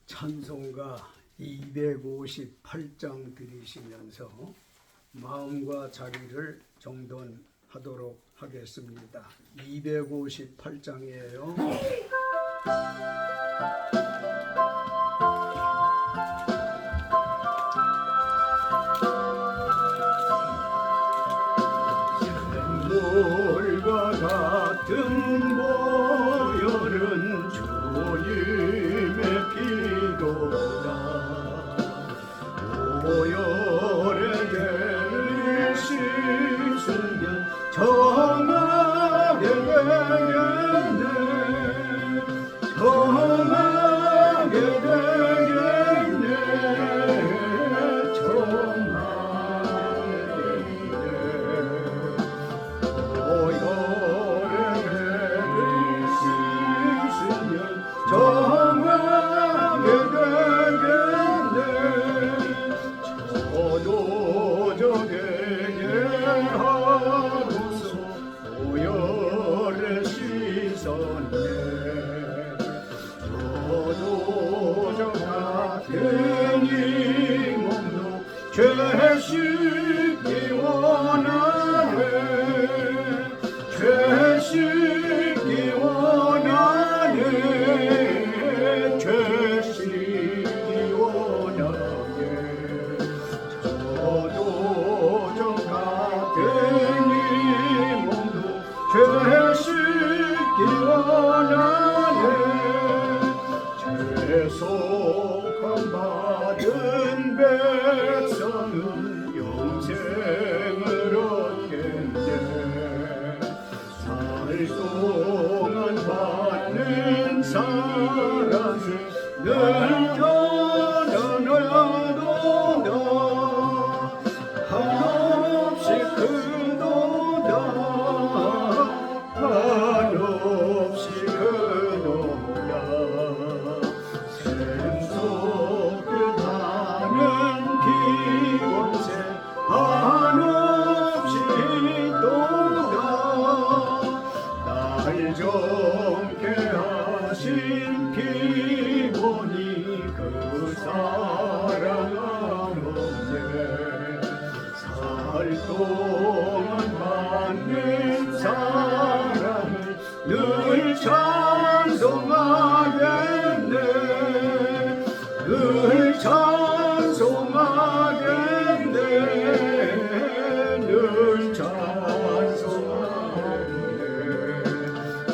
찬송가 258장 드리시면서 마음과 자리를 정돈하도록 하겠습니다. 258장이에요. 샘물과 같은 보혈은 주님의 피로다. 보혈의 죄를 씻으면 정하게 되겠네. 정하게 되겠네. 정하게 되겠네. 보혈의 죄를 씻으면 정하게 되겠네. 저도적에게 하소서. 보혈에 씻었네. 저도적 같은 이 몸도 죄 씻기 원하네. 죄 씻기 원하네. 죄 씻기 원하네. 저도적 같은 이 몸도 죄 씻기 원하네. 죄속함 받은 백성은 영생을 얻겠네. 살 동안 받는 사랑을 늘 전하노다. 한없이 크도다. 한없이 크도다. 샘솟듯 하는 기원새 한없이 또다. 날 정케 하신 피곤이 그 사랑 없네. 살 동안 받는 사랑을 늘 찬송하겠네. 늘 찬송하겠네. 늘 찬송하겠네.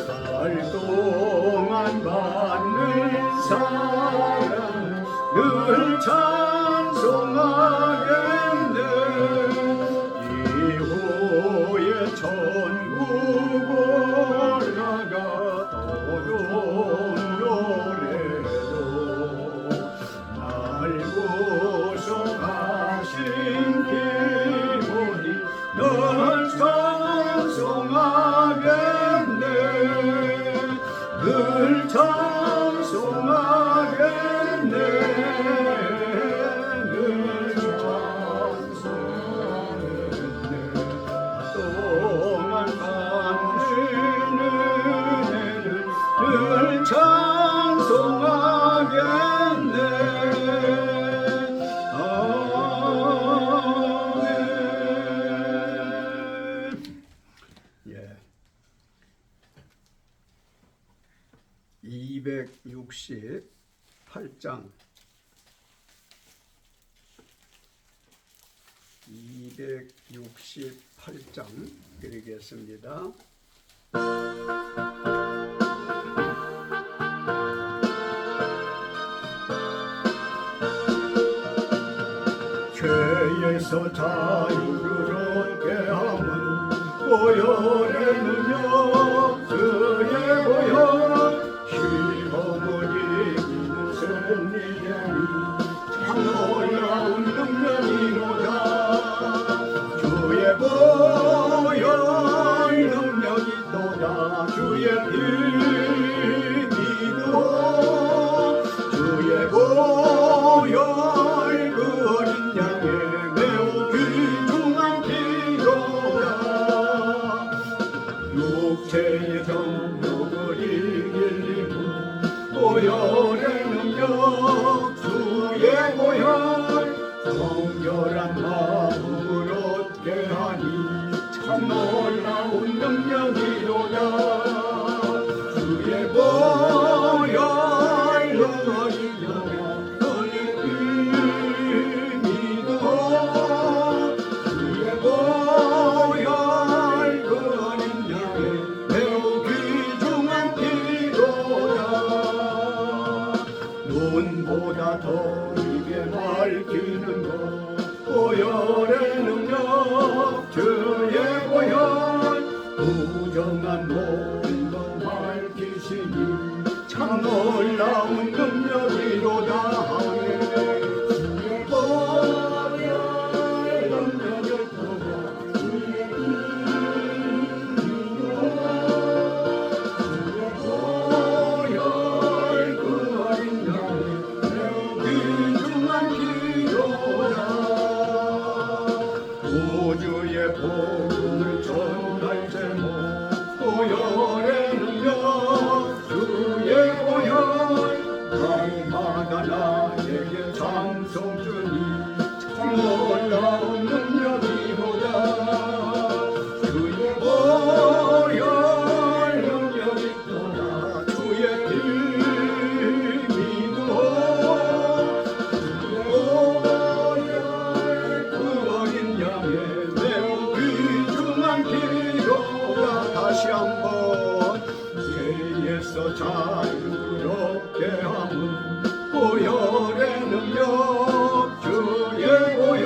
살 동안 받는 사랑을 늘 찬송하겠네. 이후에 천국 올라가 도둑 노래도 날 구속하신 기분이 널 찬송하겠네. 늘 찬송하겠네. 늘 찬송하겠네. 동안 받는 은혜를 늘 찬송하겠네. 아멘. 예. 268장 268장 드리겠습니다. 죄에서 자유를 얻게 함은 보혈의 능력. 주의 보혈 시험을 이기는 승리되니 참 놀라운 능력이로다. 주의 보혈 능력이 또다. 주의 피 믿으오. 주의 보혈 그 어린 양의 매우 귀중한 피로다. 육체의 정욕을 이길 힘은 보혈의 능력. 보혈 성결한 마음을 얻게 하니 참 놀라운 능력이로다. 주의 보혈 너희 영혼 너희 믿어. 주의 보혈 그 어린 양의 매우 귀중한 피로다. 눈보다 더 이게 밝히는 것 보혈의 능력 주의 보혈 부정한 모든 것 밝히시니 참 놀라운 능력이로다. 주의 보혈 능력을 보라. 주의 보혈 그 어린 양의 매우 귀중한 피로다. 우주의 복음을 전할 제목 보혈의 능력 주의 보혈 날마다 나에게 찬송 주니 참 놀라운 능력이로다. 주의 보혈 능력이 있도다. 주의 피 믿어. 주의 보혈 그 어린 양의 매우 귀중한 피로다. 다시 한번 죄에서 자유롭게 함은 보혈의 능력 주의 보혈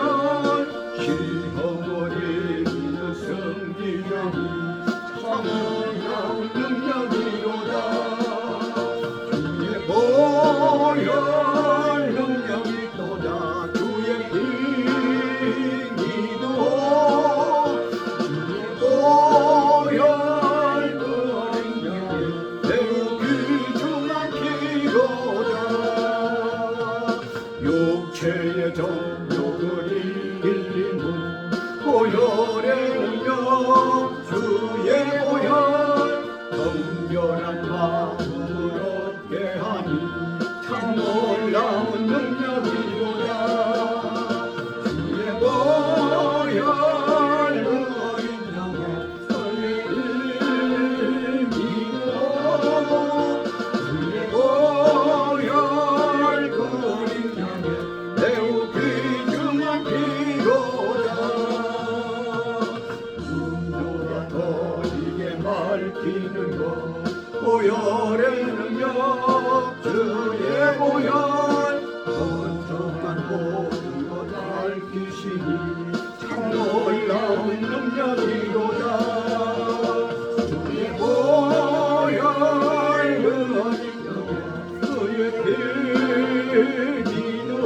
시험을 이기는 승리하니 참 놀라운 능력이로다. 주의 보혈 능력이 또다. 주의 피 믿어. 주의 보혈 그 어린 양의 매우 귀중한 피로다. 육체의 정욕을 이기는 보혈의 능력 주의 보혈 정결한 마음을 얻게 하니 참 놀라운 능력이로다. 주의 보혈 그 어린 양의 너희 믿어. 주의 보혈 그 어린 양의 매우 귀중한 피로다. 눈보다 더 이게 밝히는 것 보혈의 능력 주의 보혈 건성한 모든 것 밝히시니 참 놀라운 능력이로다. 주의 보혈 그 어린 양의 그의 피 믿어.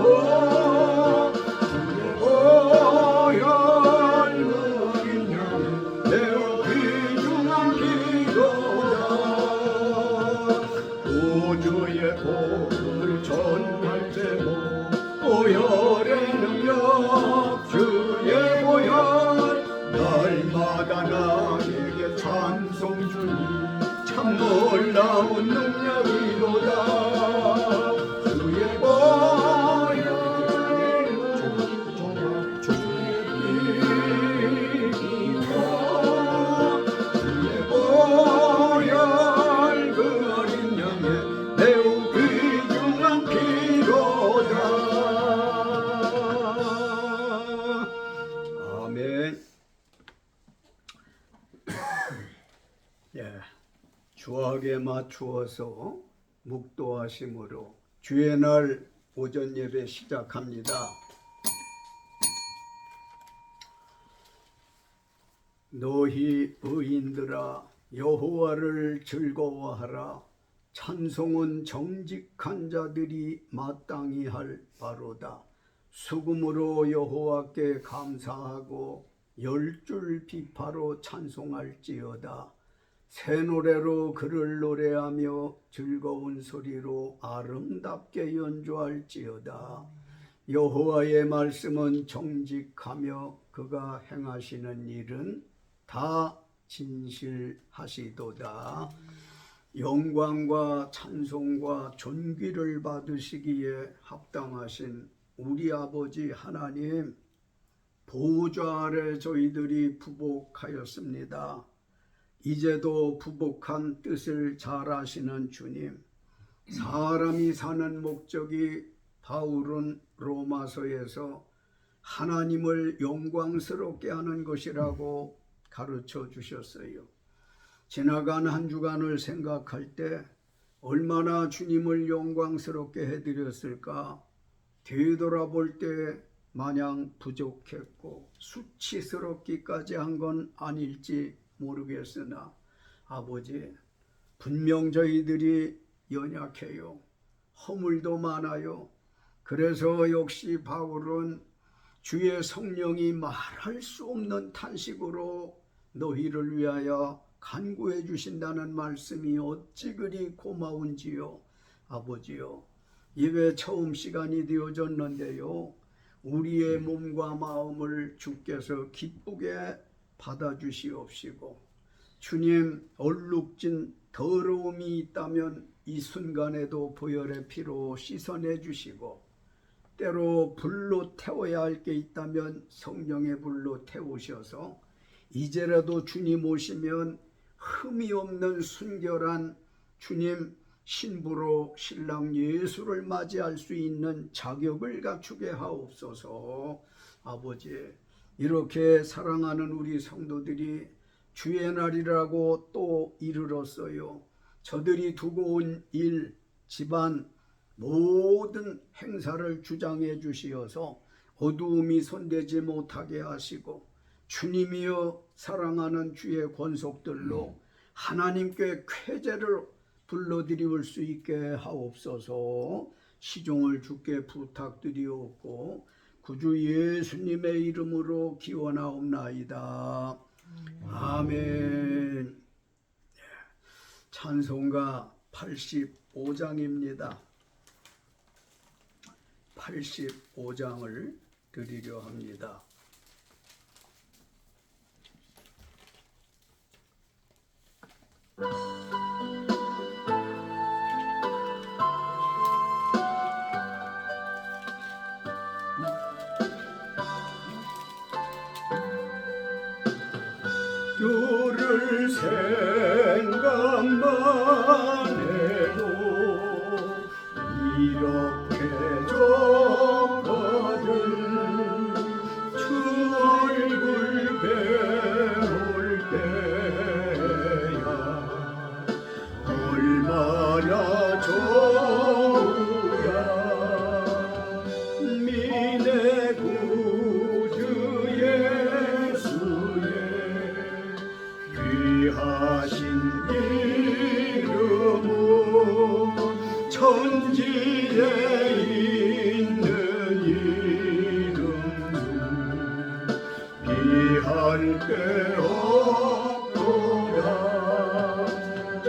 주의 보혈 그 어린 양의 매우 귀중한 피로다. 우주의 복음을 전할 제목 보혈의 능력 주의 보혈 날마다 나에게 찬송 주니 참 놀라운 능력이로다. 주의 보혈 주의 피 믿어. 주의 보혈 그 어린 양의 매우 귀중한 피로다. 아멘. 예, 주악에 맞추어서 묵도하심으로 주의 날 오전 예배 시작합니다. 너희 의인들아 여호와를 즐거워하라. 찬송은 정직한 자들이 마땅히 할 바로다. 수금으로 여호와께 감사하고 열줄 비파로 찬송할지어다. 새 노래로 그를 노래하며 즐거운 소리로 아름답게 연주할지어다. 여호와의 말씀은 정직하며 그가 행하시는 일은 다 진실하시도다. 영광과 찬송과 존귀를 받으시기에 합당하신 우리 아버지 하나님, 보좌 아래 저희들이 부복하였습니다. 이제도 부복한 뜻을 잘 아시는 주님, 사람이 사는 목적이 바울은 로마서에서 하나님을 영광스럽게 하는 것이라고 가르쳐 주셨어요. 지나간 한 주간을 생각할 때 얼마나 주님을 영광스럽게 해드렸을까? 되돌아볼 때 마냥 부족했고 수치스럽기까지 한 건 아닐지 모르겠으나 아버지, 분명 저희들이 연약해요. 허물도 많아요. 그래서 역시 바울은 주의 성령이 말할 수 없는 탄식으로 너희를 위하여 간구해 주신다는 말씀이 어찌 그리 고마운지요. 아버지요, 예배 처음 시간이 되어졌는데요, 우리의 몸과 마음을 주께서 기쁘게 받아주시옵시고, 주님, 얼룩진 더러움이 있다면 이 순간에도 보혈의 피로 씻어내 주시고, 때로 불로 태워야 할 게 있다면 성령의 불로 태우셔서 이제라도 주님 오시면 흠이 없는 순결한 주님 신부로 신랑 예수를 맞이할 수 있는 자격을 갖추게 하옵소서. 아버지, 이렇게 사랑하는 우리 성도들이 주의 날이라고 또 이르렀어요. 저들이 두고 온 일, 집안, 모든 행사를 주장해 주시어서 어두움이 손대지 못하게 하시고, 주님이여 사랑하는 주의 권속들로 하나님께 쾌제를 불러드릴 수 있게 하옵소서. 시종을 주께 부탁드리옵고 구주 예수님의 이름으로 기원하옵나이다. 아멘. 찬송가 85장입니다. 85장을 드리려 합니다. 주를 생각만 해도 이렇게 좋거든. 주 얼굴 배울 때야 얼마나 좋으랴. 미네 구주 예수의 귀하신 이름은 천지에 있는 이름 비할 데 없도다.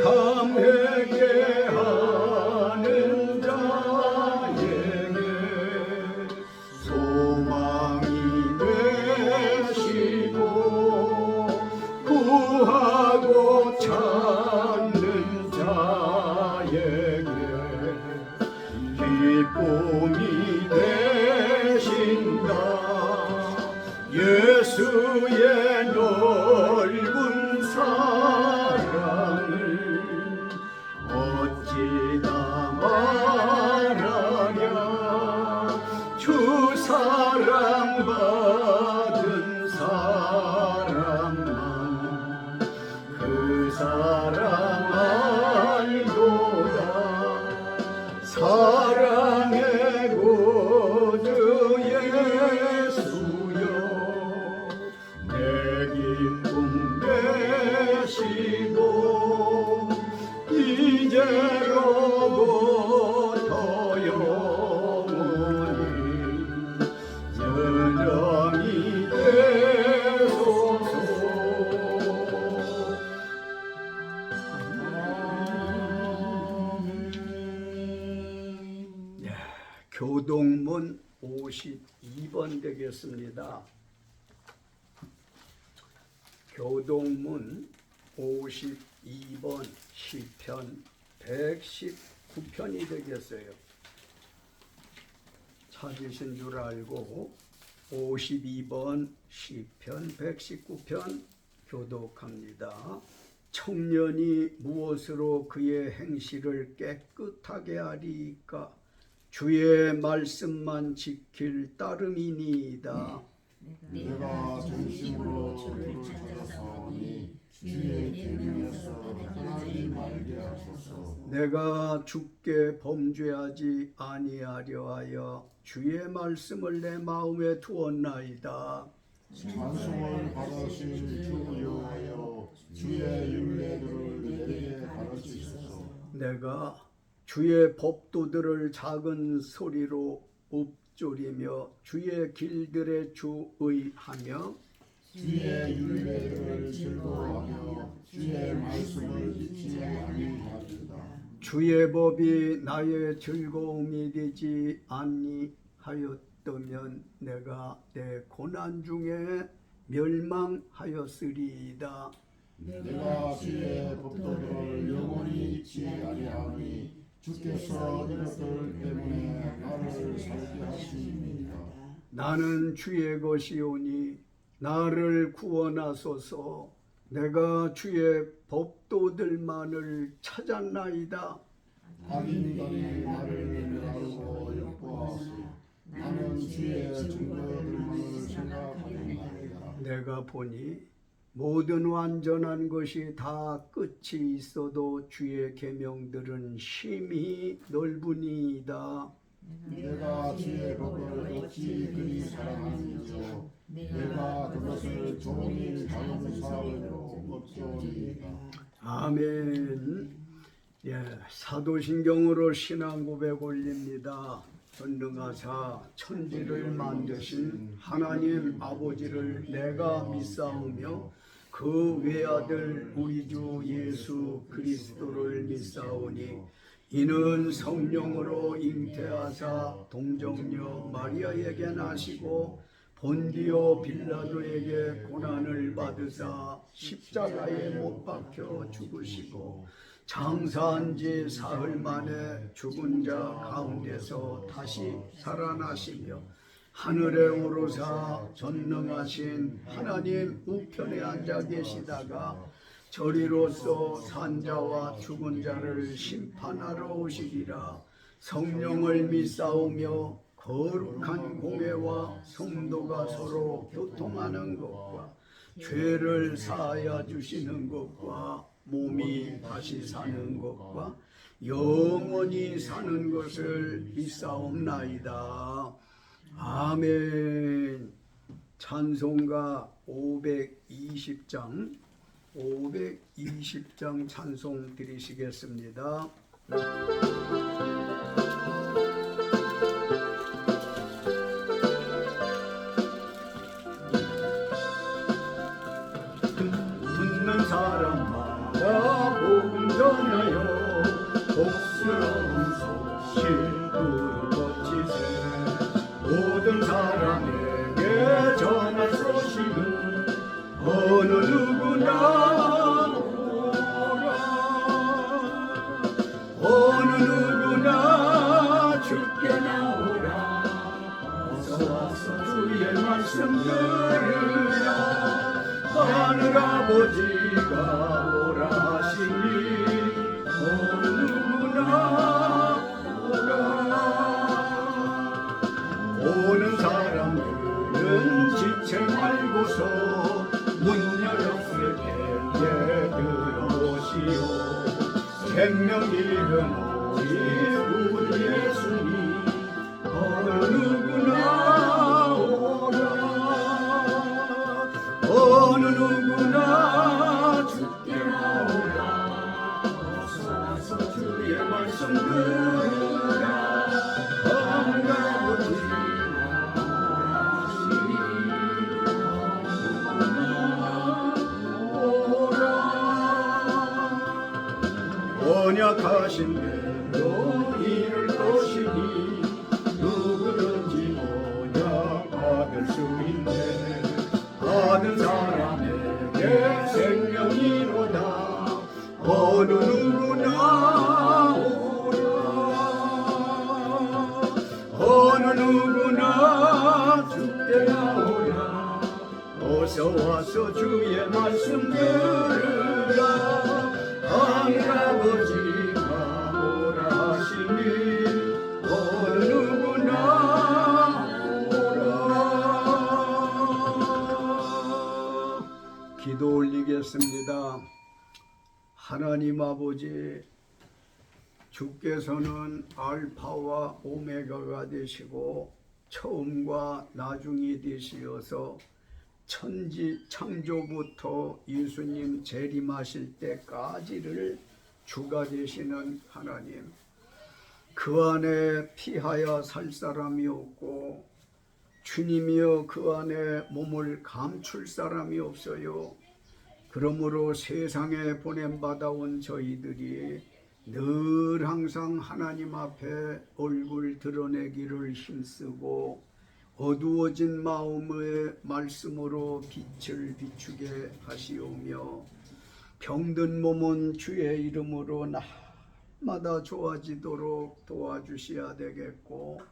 참 회개하는 자에게 소망이 되시고 구하고 찾는 자에게 기쁨이 되신다. 예수의 넓은 사랑을 어찌다 말하랴. 주 사랑받은 사람만 그 사랑 알도다. 사랑의 구주 예수여 내 기쁨 되시고 이제로부터 영원히 전영이 되소서. 교동문 52번 되겠습니다. 교동문 52번 시편 119편이 되겠어요. 찾으신 줄 알고 52번 시편 119편 교독합니다. 청년이 무엇으로 그의 행실을 깨끗하게 하리까? 주의 말씀만 지킬 따름이니이다. 내가 전심으로 주를 찾아사오니 주의 계명에서 떠나지 말게 하소서. 내가 주께 범죄하지 아니하려 하여 주의 말씀을 내 마음에 두었나이다. 찬송을 받으실 주 여호와여 주의 율례들을 내게 가르치소서. 내가 주의 법도들을 작은 소리로 읊조리며 주의 길들에 주의하며 주의 율례들을 즐거워하며 주의 말씀을 잊지 아니하리이다. 주의 법이 나의 즐거움이 되지 아니하였다면 내가 내 고난 중에 멸망하였으리이다. 내가 주의 법도를 영원히 잊지 아니하니 주께서 이것들 때문에 나를 살게 하시니이다. 나는 주의 것이오니 나를 구원하소서. 내가 주의 법도들만을 찾았나이다. 악인들이 나를 멸하고 욕보하소. 나는 주의 증거들만을 생각하리이다. 내가 보니 모든 완전한 것이 다 끝이 있어도 주의 계명들은 심히 넓으니이다. 내가 주의 법을 어찌 그리 사랑하는지요. 내가 그것을 종일 다른 사회로 없소이다. 아멘. 사도신경으로 신앙 고백 올립니다. 전능하사 천지를 만드신 하나님 아버지를 내가 믿사오며 그 외아들 우리 주 예수 그리스도를 믿사오니 이는 성령으로 잉태하사 동정녀 마리아에게 나시고 본디오 빌라도에게 고난을 받으사 십자가에 못 박혀 죽으시고 장사한 지 사흘 만에 죽은 자 가운데서 다시 살아나시며 하늘에 오르사 전능하신 하나님 우편에 앉아 계시다가 저리로서 산자와 죽은 자를 심판하러 오시리라. 성령을 믿사오며 거룩한 공회와 성도가 서로 교통하는 것과 죄를 사하여 주시는 것과 몸이 다시 사는 것과 영원히 사는 것을 믿사옵나이다. 아멘. 찬송가 520장 찬송 드리시겠습니다. 듣는 사람마다 복음 전하여 복스러운 소식 들어지세. 모든 사람에게 전할 소식은 어느 누구나 오라. 어느 누구나 주께 나오라. 어서 와서 주의 말씀 들으라. 하늘 아버지가 오라 하시니 어느 누구나 오라. 오는 사람들은 지체 말고서 문 열었을 때에 들어오시오. 생명 이름 오직 우리 예수님 어느 누구나 오라. 어느 누구나 주께 나오라. 어서 와서 주의 말씀 들으라. 하늘 아버지가 오라. 언약하신 대로 이룰 것이 죽되나오라 어서 와서 주의 말씀 들으라 할아버지가 오라 하시니 어느 누구나 오라. 기도 올리겠습니다. 하나님 아버지, 주께서는 알파와 오메가가 되시고 처음과 나중이 되시어서 천지 창조부터 예수님 재림하실 때까지를 주가 되시는 하나님, 그 안에 피하여 살 사람이 없고 주님이여 그 안에 몸을 감출 사람이 없어요. 그러므로 세상에 보냄받아온 저희들이 늘 항상 하나님 앞에 얼굴 드러내기를 힘쓰고 어두워진 마음의 말씀으로 빛을 비추게 하시오며 병든 몸은 주의 이름으로 날마다 좋아지도록 도와주셔야 되겠고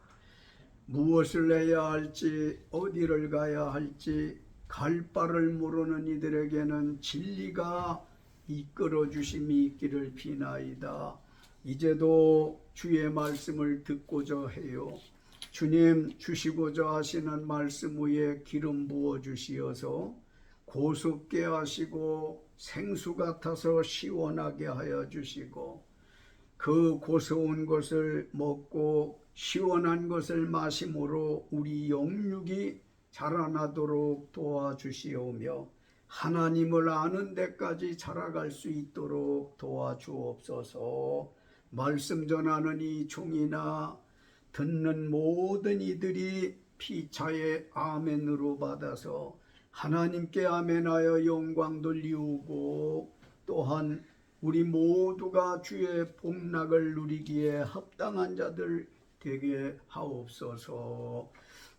무엇을 해야 할지 어디를 가야 할지 갈 바를 모르는 이들에게는 진리가 이끌어 주심이 있기를 비나이다. 이제도 주의 말씀을 듣고자 해요. 주님 주시고자 하시는 말씀 위에 기름 부어 주시어서 고습게 하시고 생수 같아서 시원하게 하여 주시고 그 고소한 것을 먹고 시원한 것을 마심으로 우리 영육이 자라나도록 도와주시오며 하나님을 아는 데까지 자라갈 수 있도록 도와주옵소서. 말씀 전하는 이 종이나 듣는 모든 이들이 피차의 아멘으로 받아서 하나님께 아멘하여 영광 돌리우고 또한 우리 모두가 주의 복락을 누리기에 합당한 자들 되게 하옵소서.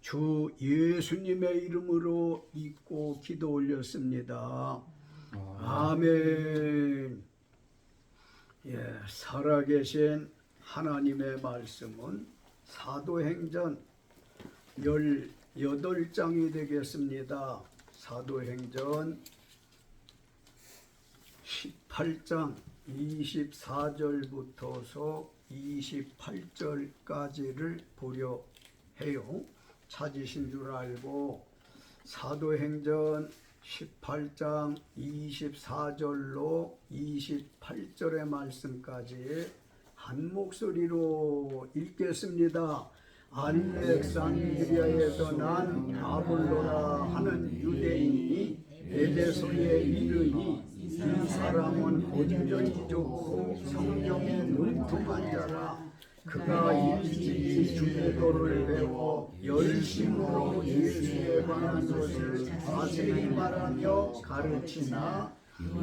주 예수님의 이름으로 믿고 기도 올렸습니다. 아멘. 예, 살아계신 하나님의 말씀은 사도행전 18장이 되겠습니다. 사도행전 18장 24절부터서 28절까지를 보려 해요. 찾으신 줄 알고 사도행전 18장 24절로 28절의 말씀까지 한 목소리로 읽겠습니다. 알렉산드리아에서 난 아볼로라 하는 유대인이 에베소에 이르니 이 사람은 온전히 좋고 성경에 능통한 자라. 그가 일찍이 주기도를 배워 열심으로 예수에 관한 것을 자세히 말하며 가르치나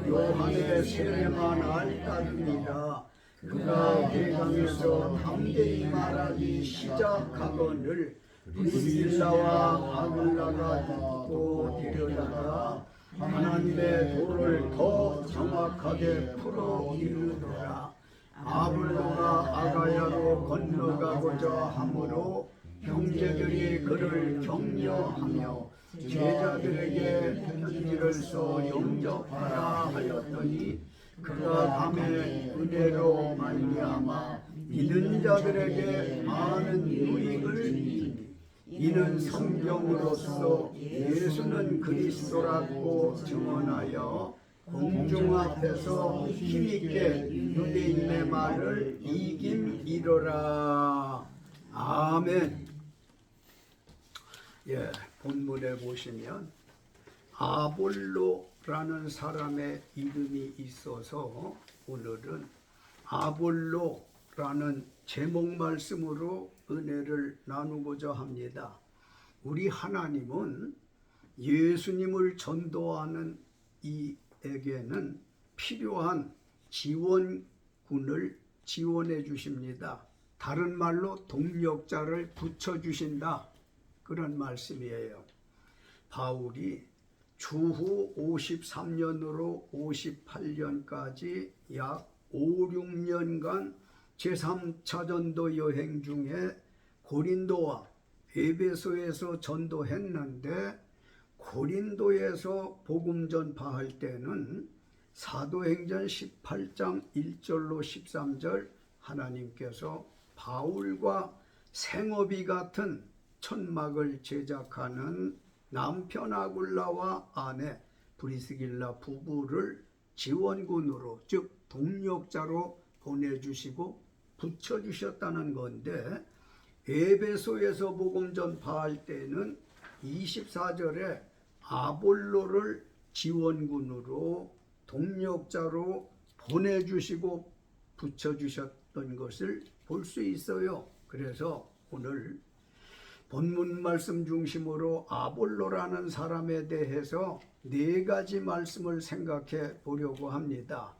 요한의 세례만 알따릅니다. 그가 회당에서 담대히 말하기 시작하거늘 브리스라와 아굴라가 듣고 데려다가 하나님의 도를 더 정확하게 풀어 이르더라. 아볼로가 아가야로 건너가고자 하므로 형제들이 그를 격려하며 제자들에게 편지를 써 영접하라 하였더니 그가 밤에 은혜로 말미암아 믿는 자들에게 많은 유익을 주니 이는 성경으로서 예수는 그리스도라고 증언하여 공중 앞에서 힘있게 유대인의 말을 이김이로라. 아멘. 예, 본문에 보시면 아볼로라는 사람의 이름이 있어서 오늘은 아볼로라는 제목 말씀으로 은혜를 나누고자 합니다. 우리 하나님은 예수님을 전도하는 이에게는 필요한 지원군을 지원해 주십니다. 다른 말로 동력자를 붙여주신다. 그런 말씀이에요. 바울이 주후 53년으로 58년까지 약 5, 6년간 제3차 전도 여행 중에 고린도와 에베소에서 전도했는데 고린도에서 복음 전파할 때는 사도행전 18장 1절로 13절 하나님께서 바울과 생업이 같은 천막을 제작하는 남편 아굴라와 아내 브리스길라 부부를 지원군으로, 즉 동력자로 보내주시고 붙여주셨다는 건데, 에베소에서 복음 전파할 때는 24절에 아볼로를 지원군으로 동력자로 보내주시고 붙여주셨던 것을 볼 수 있어요. 그래서 오늘 본문 말씀 중심으로 아볼로라는 사람에 대해서 4가지 말씀을 생각해 보려고 합니다.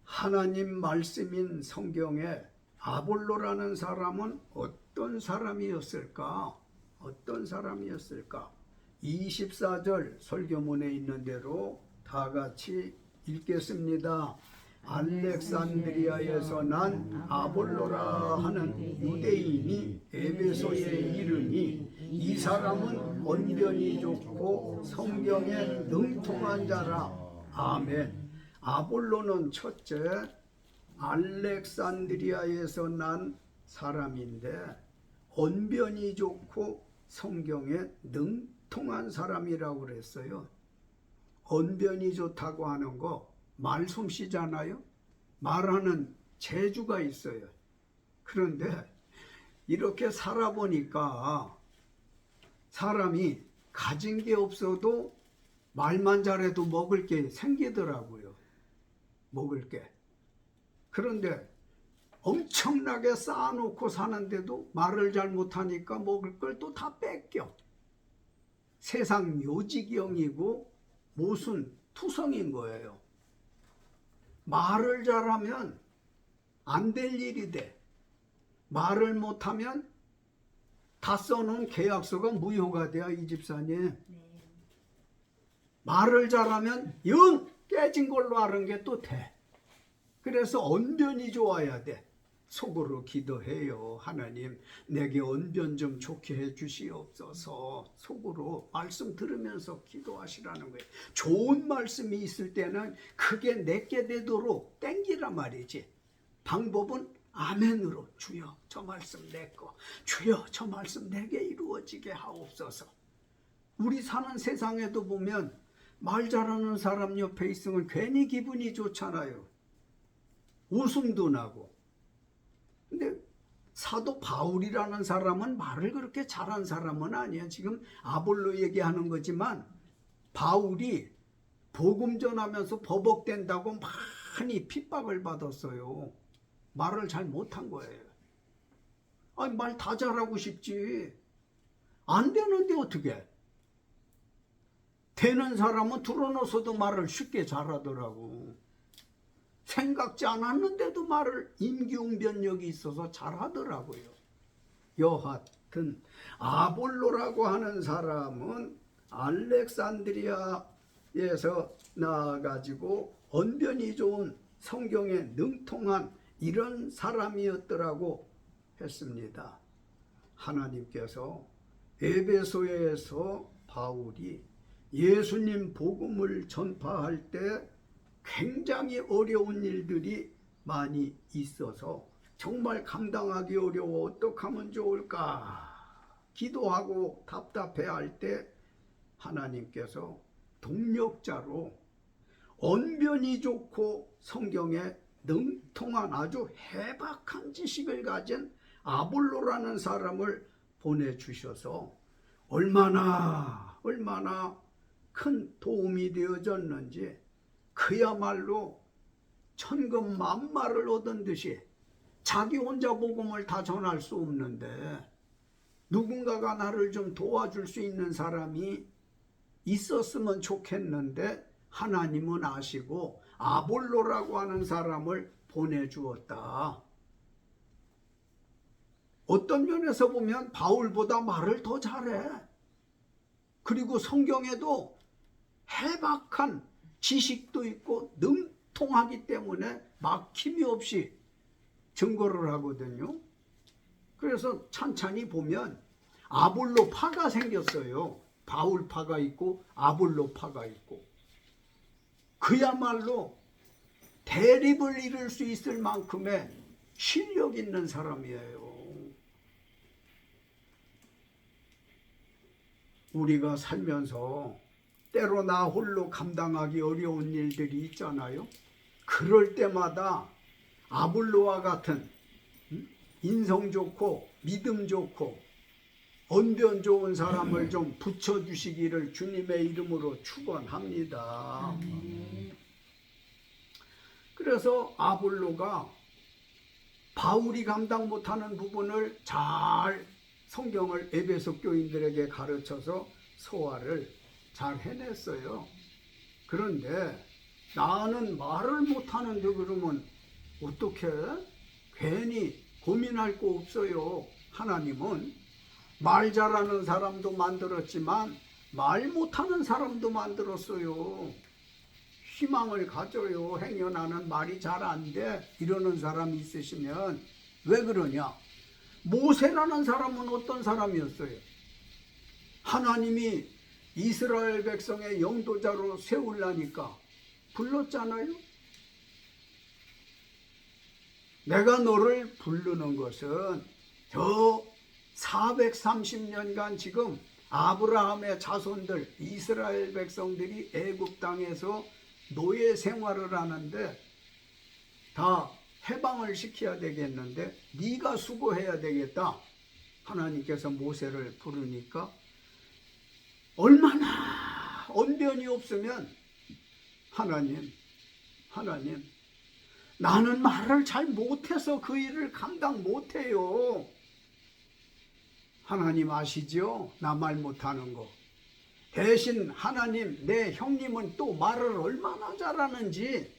하나님 말씀인 성경에 아볼로라는 사람은 어떤 사람이었을까? 어떤 사람이었을까? 24절 설교문에 있는 대로 다 같이 읽겠습니다. 알렉산드리아에서 난 아볼로라 하는 유대인이 에베소에 이르니 이 사람은 언변이 좋고 성경에 능통한 자라. 아멘. 아볼로는 첫째 알렉산드리아에서 난 사람인데 언변이 좋고 성경에 능통한 사람이라고 그랬어요. 언변이 좋다고 하는 거 말솜씨잖아요. 말하는 재주가 있어요. 그런데 이렇게 살아보니까 사람이 가진 게 없어도 말만 잘해도 먹을 게 생기더라고요. 먹을 게. 그런데 엄청나게 쌓아놓고 사는데도 말을 잘 못하니까 먹을 걸 또 다 뺏겨. 세상 요지경이고 모순 투성인 거예요. 말을 잘하면 안 될 일이 돼. 말을 못하면 다 써놓은 계약서가 무효가 돼요, 이 집사님. 말을 잘하면 영 깨진 걸로 아는 게 또 돼. 그래서 언변이 좋아야 돼. 속으로 기도해요. 하나님, 내게 언변 좀 좋게 해주시옵소서. 속으로 말씀 들으면서 기도하시라는 거예요. 좋은 말씀이 있을 때는 그게 내게 되도록 땡기란 말이지. 방법은 아멘으로, 주여 저 말씀 내 거, 주여 저 말씀 내게 이루어지게 하옵소서. 우리 사는 세상에도 보면 말 잘하는 사람 옆에 있으면 괜히 기분이 좋잖아요. 웃음도 나고. 근데 사도 바울이라는 사람은 말을 그렇게 잘한 사람은 아니야. 지금 아볼로 얘기하는 거지만 바울이 복음 전하면서 버벅댄다고 많이 핍박을 받았어요. 말을 잘 못한 거예요. 아니, 말 다 잘하고 싶지. 안 되는데 어떻게? 되는 사람은 들어놓아서도 말을 쉽게 잘하더라고. 생각지 않았는데도 말을 임기응변력이 있어서 잘하더라고요. 여하튼 아볼로라고 하는 사람은 알렉산드리아에서 나와가지고 언변이 좋은 성경에 능통한 이런 사람이었더라고 했습니다. 하나님께서 에베소에서 바울이 예수님 복음을 전파할 때 굉장히 어려운 일들이 많이 있어서 정말 감당하기 어려워 어떻게 하면 좋을까 기도하고 답답해할 때 하나님께서 동력자로 언변이 좋고 성경에 능통한 아주 해박한 지식을 가진 아볼로라는 사람을 보내주셔서 얼마나 큰 도움이 되어졌는지 그야말로 천금만마를 얻은 듯이 자기 혼자 복음을 다 전할 수 없는데 누군가가 나를 좀 도와줄 수 있는 사람이 있었으면 좋겠는데 하나님은 아시고 아볼로라고 하는 사람을 보내주었다. 어떤 면에서 보면 바울보다 말을 더 잘해. 그리고 성경에도 해박한 지식도 있고 능통하기 때문에 막힘이 없이 증거를 하거든요. 그래서 찬찬히 보면 아볼로파가 생겼어요. 바울파가 있고 아볼로파가 있고. 그야말로 대립을 이룰 수 있을 만큼의 실력 있는 사람이에요. 우리가 살면서 때로 나 홀로 감당하기 어려운 일들이 있잖아요. 그럴 때마다 아볼로와 같은 인성 좋고 믿음 좋고 언변 좋은 사람을 좀 붙여주시기를 주님의 이름으로 축원합니다. 그래서 아볼로가 바울이 감당 못하는 부분을 잘 성경을 에베소 교인들에게 가르쳐서 소화를 잘 해냈어요. 그런데 나는 말을 못하는데 그러면 어떻게? 괜히 고민할 거 없어요. 하나님은 말 잘하는 사람도 만들었지만 말 못하는 사람도 만들었어요. 희망을 가져요. 행여 나는 말이 잘 안 돼. 이러는 사람이 있으시면 왜 그러냐? 모세라는 사람은 어떤 사람이었어요? 하나님이 이스라엘 백성의 영도자로 세우려니까 불렀잖아요. 내가 너를 부르는 것은 저 430년간 지금 아브라함의 자손들 이스라엘 백성들이 애굽 땅에서 노예 생활을 하는데 다 해방을 시켜야 되겠는데 네가 수고해야 되겠다. 하나님께서 모세를 부르니까 얼마나 언변이 없으면 하나님 나는 말을 잘 못해서 그 일을 감당 못해요. 하나님 아시죠? 나 말 못하는 거. 대신 하나님 내 형님은 또 말을 얼마나 잘하는지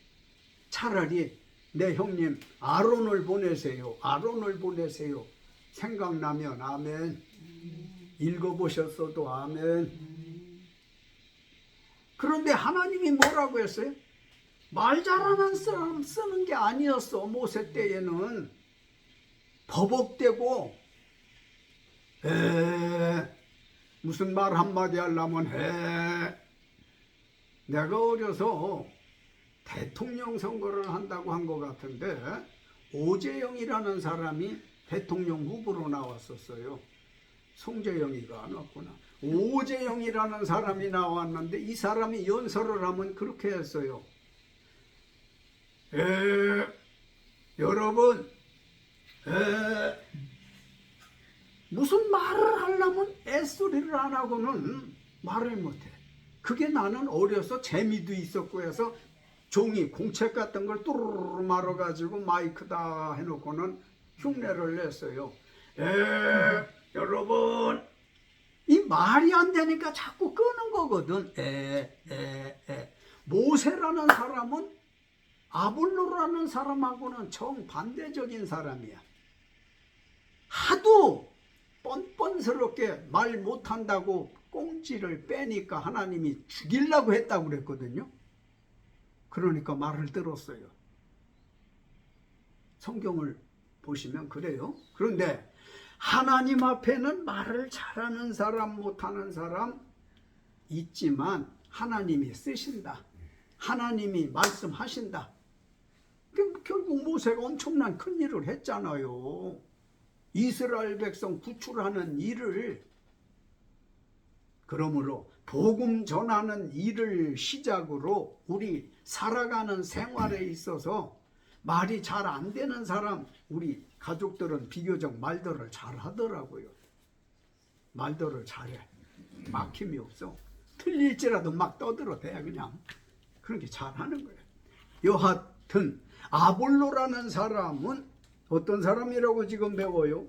차라리 내 형님 아론을 보내세요. 아론을 보내세요. 생각나면 아멘. 읽어보셨어도 아멘. 그런데 하나님이 뭐라고 했어요? 말 잘하는 사람 쓰는 게 아니었어. 모세 때에는 버벅대고 무슨 말 한마디 하려면 내가 어려서 대통령 선거를 한다고 한 것 같은데 오재영이라는 사람이 대통령 후보로 나왔었어요. 송재영이가 안 왔구나. 오재영이라는 사람이 나왔는데 이 사람이 연설을 하면 그렇게 했어요. 여러분 무슨 말을 하려면 애소리를 안 하고는 말을 못해. 그게 나는 어려서 재미도 있었고 해서 종이 공책 같은 걸 뚜루루루 말아가지고 마이크다 해놓고는 흉내를 냈어요. 여러분 이 말이 안 되니까 자꾸 끄는 거거든. 모세라는 사람은 아볼로라는 사람하고는 정반대적인 사람이야. 하도 뻔뻔스럽게 말 못한다고 꽁지를 빼니까 하나님이 죽이려고 했다고 그랬거든요. 그러니까 말을 들었어요. 성경을 보시면 그래요. 그런데 하나님 앞에는 말을 잘하는 사람 못하는 사람 있지만 하나님이 쓰신다. 하나님이 말씀하신다. 결국 모세가 엄청난 큰 일을 했잖아요. 이스라엘 백성 구출하는 일을. 그러므로 복음 전하는 일을 시작으로 우리 살아가는 생활에 있어서 말이 잘 안 되는 사람, 우리 가족들은 비교적 말들을 잘 하더라고요. 말들을 잘해. 막힘이 없어. 틀릴지라도 막 떠들어대 그냥. 그렇게 잘하는 거예요. 여하튼 아볼로라는 사람은 어떤 사람이라고 지금 배워요?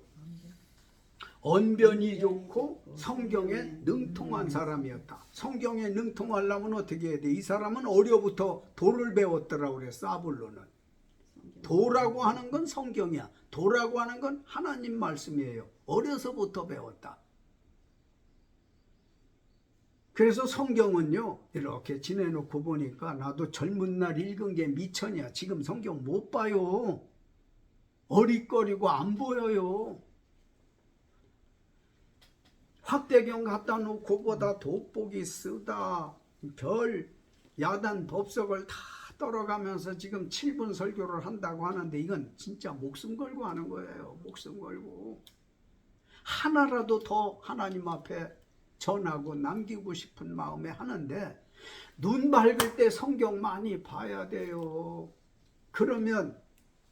언변이 좋고 성경에 능통한 사람이었다. 성경에 능통하려면 어떻게 해야 돼? 이 사람은 어려부터 도를 배웠더라고 그랬어. 아볼로는. 도라고 하는 건 성경이야. 도라고 하는 건 하나님 말씀이에요. 어려서부터 배웠다. 그래서 성경은요 이렇게 지내놓고 보니까 나도 젊은 날 읽은 게 미천이야. 지금 성경 못 봐요. 어릿거리고 안 보여요. 확대경 갖다 놓고 보다 돋보기 쓰다 별 야단 법석을 다 떨어가면서 지금 7분 설교를 한다고 하는데 이건 진짜 목숨 걸고 하는 거예요. 목숨 걸고 하나라도 더 하나님 앞에 전하고 남기고 싶은 마음에 하는데 눈 밝을 때 성경 많이 봐야 돼요. 그러면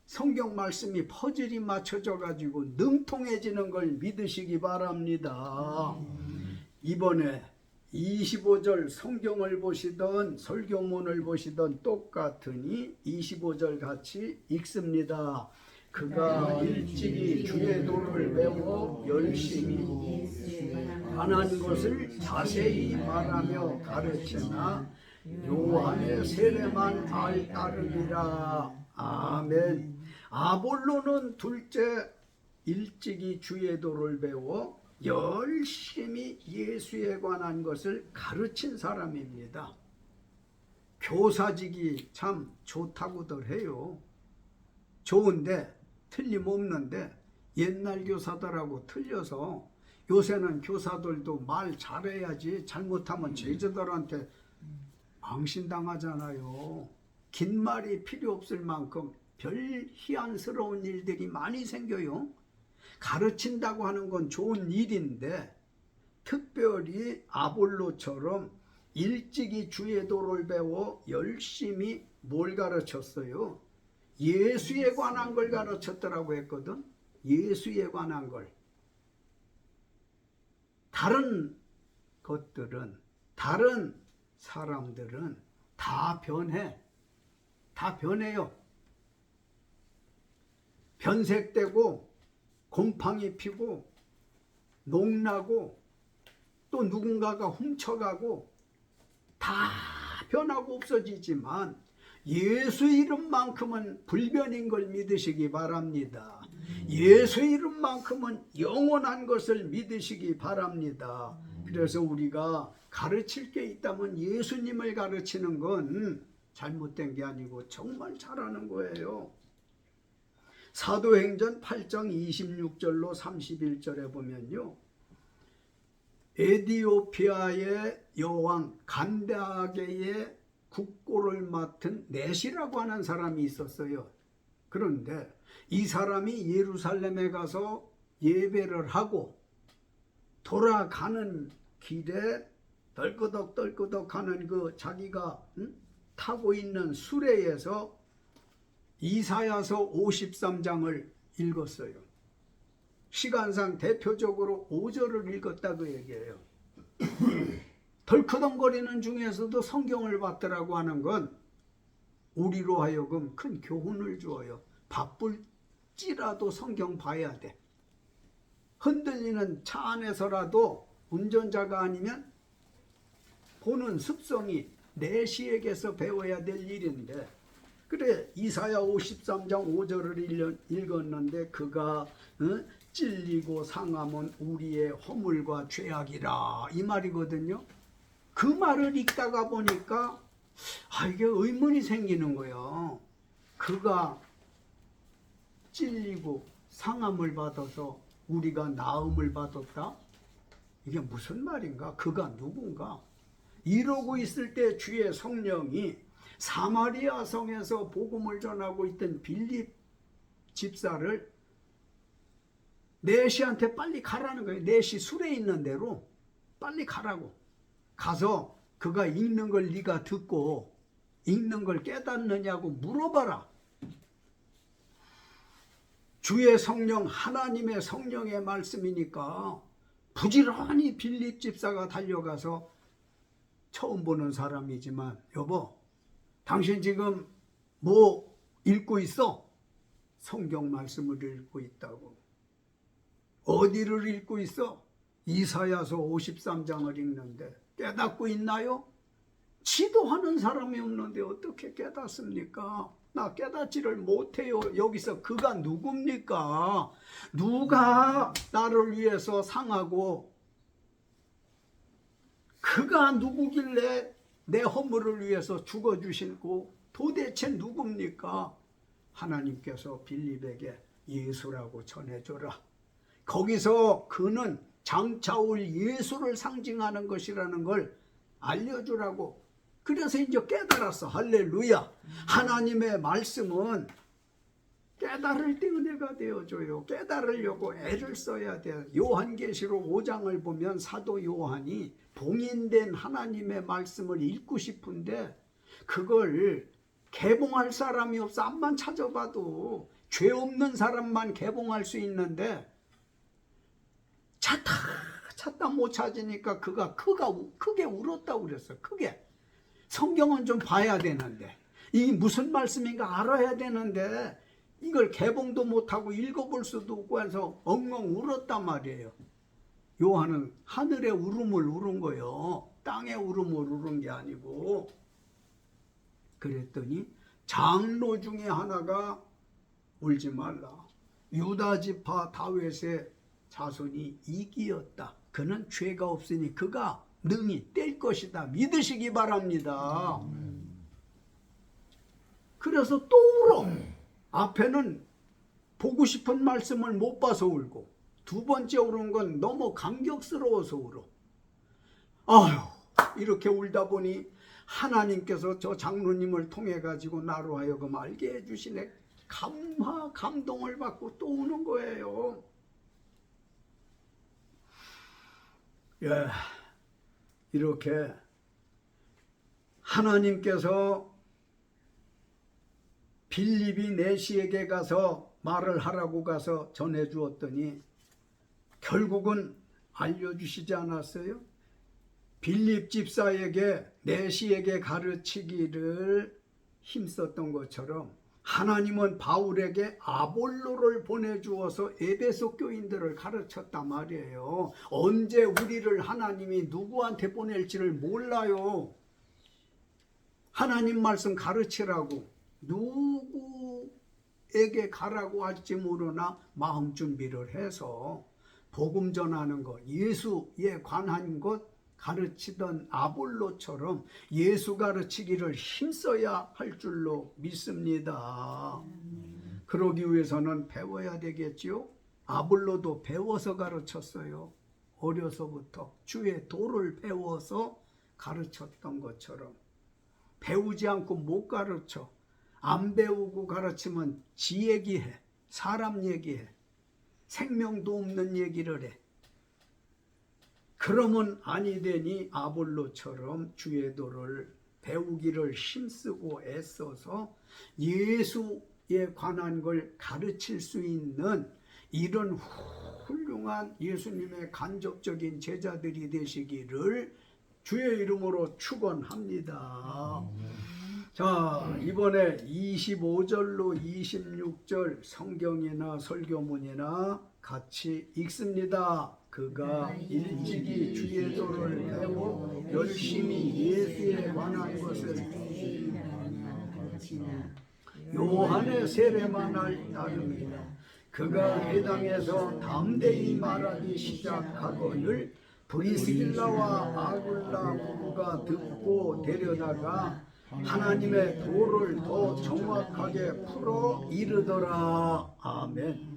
성경 말씀이 퍼즐이 맞춰져 가지고 능통해지는 걸 믿으시기 바랍니다. 이번에 25절 성경을 보시던 설교문을 보시던 똑같으니 25절 같이 읽습니다. 그가 일찍이 주의 도를 배워 열심히 관한 것을 자세히 말하며 가르치나 요한의 세례만 따르리라. 아멘. 아볼로는 둘째 일찍이 주의 도를 배워 열심히 예수에 관한 것을 가르친 사람입니다. 교사직이 참 좋다고들 해요. 좋은데 틀림없는데 옛날 교사들하고 틀려서 요새는 교사들도 말 잘해야지 잘못하면 제자들한테 망신당하잖아요. 긴 말이 필요 없을 만큼 별 희한스러운 일들이 많이 생겨요. 가르친다고 하는 건 좋은 일인데 특별히 아볼로처럼 일찍이 주의 도를 배워 열심히 뭘 가르쳤어요? 예수에 관한 걸 가르쳤더라고 했거든. 예수에 관한 걸. 다른 것들은 다른 사람들은 다 변해. 다 변해요. 변색되고 곰팡이 피고 녹나고 또 누군가가 훔쳐가고 다 변하고 없어지지만 예수 이름만큼은 불변인 걸 믿으시기 바랍니다. 예수 이름만큼은 영원한 것을 믿으시기 바랍니다. 그래서 우리가 가르칠 게 있다면 예수님을 가르치는 건 잘못된 게 아니고 정말 잘하는 거예요. 사도행전 8장 26절로 31절에 보면요, 에디오피아의 여왕 간다게의 국고를 맡은 넷이라고 하는 사람이 있었어요. 그런데 이 사람이 예루살렘에 가서 예배를 하고 돌아가는 길에 덜끄덕 하는 그 자기가 타고 있는 수레에서 이사야서 53장을 읽었어요. 시간상 대표적으로 5절을 읽었다고 얘기해요. 덜커덩거리는 중에서도 성경을 받더라고 하는 건 우리로 하여금 큰 교훈을 주어요. 바쁠지라도 성경 봐야 돼. 흔들리는 차 안에서라도 운전자가 아니면 보는 습성이 내시에게서 배워야 될 일인데, 그래 이사야 53장 5절을 읽었는데 그가 찔리고 상함은 우리의 허물과 죄악이라 이 말이거든요. 그 말을 읽다가 보니까 이게 의문이 생기는 거예요. 그가 찔리고 상함을 받아서 우리가 나음을 받았다? 이게 무슨 말인가? 그가 누군가? 이러고 있을 때 주의 성령이 사마리아 성에서 복음을 전하고 있던 빌립 집사를 내시한테 빨리 가라는 거예요. 내시 술에 있는 대로 빨리 가라고. 가서 그가 읽는 걸 네가 듣고 읽는 걸 깨닫느냐고 물어봐라. 주의 성령, 하나님의 성령의 말씀이니까 부지런히 빌립 집사가 달려가서 처음 보는 사람이지만, 여보, 당신 지금 뭐 읽고 있어? 성경 말씀을 읽고 있다고. 어디를 읽고 있어? 이사야서 53장을 읽는데 깨닫고 있나요? 지도하는 사람이 없는데 어떻게 깨닫습니까? 나 깨닫지를 못해요. 여기서 그가 누굽니까? 누가 나를 위해서 상하고 그가 누구길래 내 허물을 위해서 죽어주시고 도대체 누굽니까? 하나님께서 빌립에게 예수라고 전해줘라. 거기서 그는 장차 올 예수를 상징하는 것이라는 걸 알려주라고. 그래서 이제 깨달았어. 할렐루야. 하나님의 말씀은 깨달을 때 은혜가 되어줘요. 깨달으려고 애를 써야 돼요. 요한계시록 5장을 보면 사도 요한이 봉인된 하나님의 말씀을 읽고 싶은데 그걸 개봉할 사람이 없어. 암만 찾아봐도 죄 없는 사람만 개봉할 수 있는데 찾다 못 찾으니까 그가 크게 울었다고 그랬어. 크게. 성경은 좀 봐야 되는데 이게 무슨 말씀인가 알아야 되는데 이걸 개봉도 못하고 읽어볼 수도 없고 해서 엉엉 울었단 말이에요. 요한은 하늘의 울음을 울은 거예요. 땅의 울음을 울은 게 아니고. 그랬더니 장로 중에 하나가 울지 말라. 유다 지파 다윗의 자손이 이기었다. 그는 죄가 없으니 그가 능히 뗄 것이다. 믿으시기 바랍니다. 그래서 또 울어. 앞에는 보고 싶은 말씀을 못 봐서 울고 두 번째 울은 건 너무 감격스러워서 울어. 아휴, 이렇게 울다 보니 하나님께서 저 장로님을 통해 가지고 나로 하여금 알게 해주시네. 감동을 받고 또 우는 거예요. 예, 이렇게 하나님께서 빌립이 내시에게 가서 말을 하라고 가서 전해 주었더니 결국은 알려주시지 않았어요? 빌립 집사에게 내시에게 가르치기를 힘썼던 것처럼 하나님은 바울에게 아볼로를 보내주어서 에베소 교인들을 가르쳤단 말이에요. 언제 우리를 하나님이 누구한테 보낼지를 몰라요. 하나님 말씀 가르치라고 누구에게 가라고 할지 모르나 마음 준비를 해서 복음 전하는 것, 예수에 관한 것 가르치던 아볼로처럼 예수 가르치기를 힘써야 할 줄로 믿습니다. 그러기 위해서는 배워야 되겠지요. 아볼로도 배워서 가르쳤어요. 어려서부터 주의 도를 배워서 가르쳤던 것처럼 배우지 않고 못 가르쳐. 안 배우고 가르치면 지 얘기해. 사람 얘기해. 생명도 없는 얘기를 해. 그러면 아니 되니 아볼로처럼 주의 도를 배우기를 힘쓰고 애써서 예수에 관한 걸 가르칠 수 있는 이런 훌륭한 예수님의 간접적인 제자들이 되시기를 주의 이름으로 축원합니다. 자, 이번에 25절로 26절 성경이나 설교문이나 같이 읽습니다. 그가 일찍이 주의 도를 배워 열심히 예수에 관한 것을 요한의 세례만 할 따름이다. 그가 회당에서 담대히 말하기 시작하거늘 브리스길라와 아굴라 부부가 듣고 데려다가 하나님의 도를 더 정확하게 풀어 이르더라. 아멘.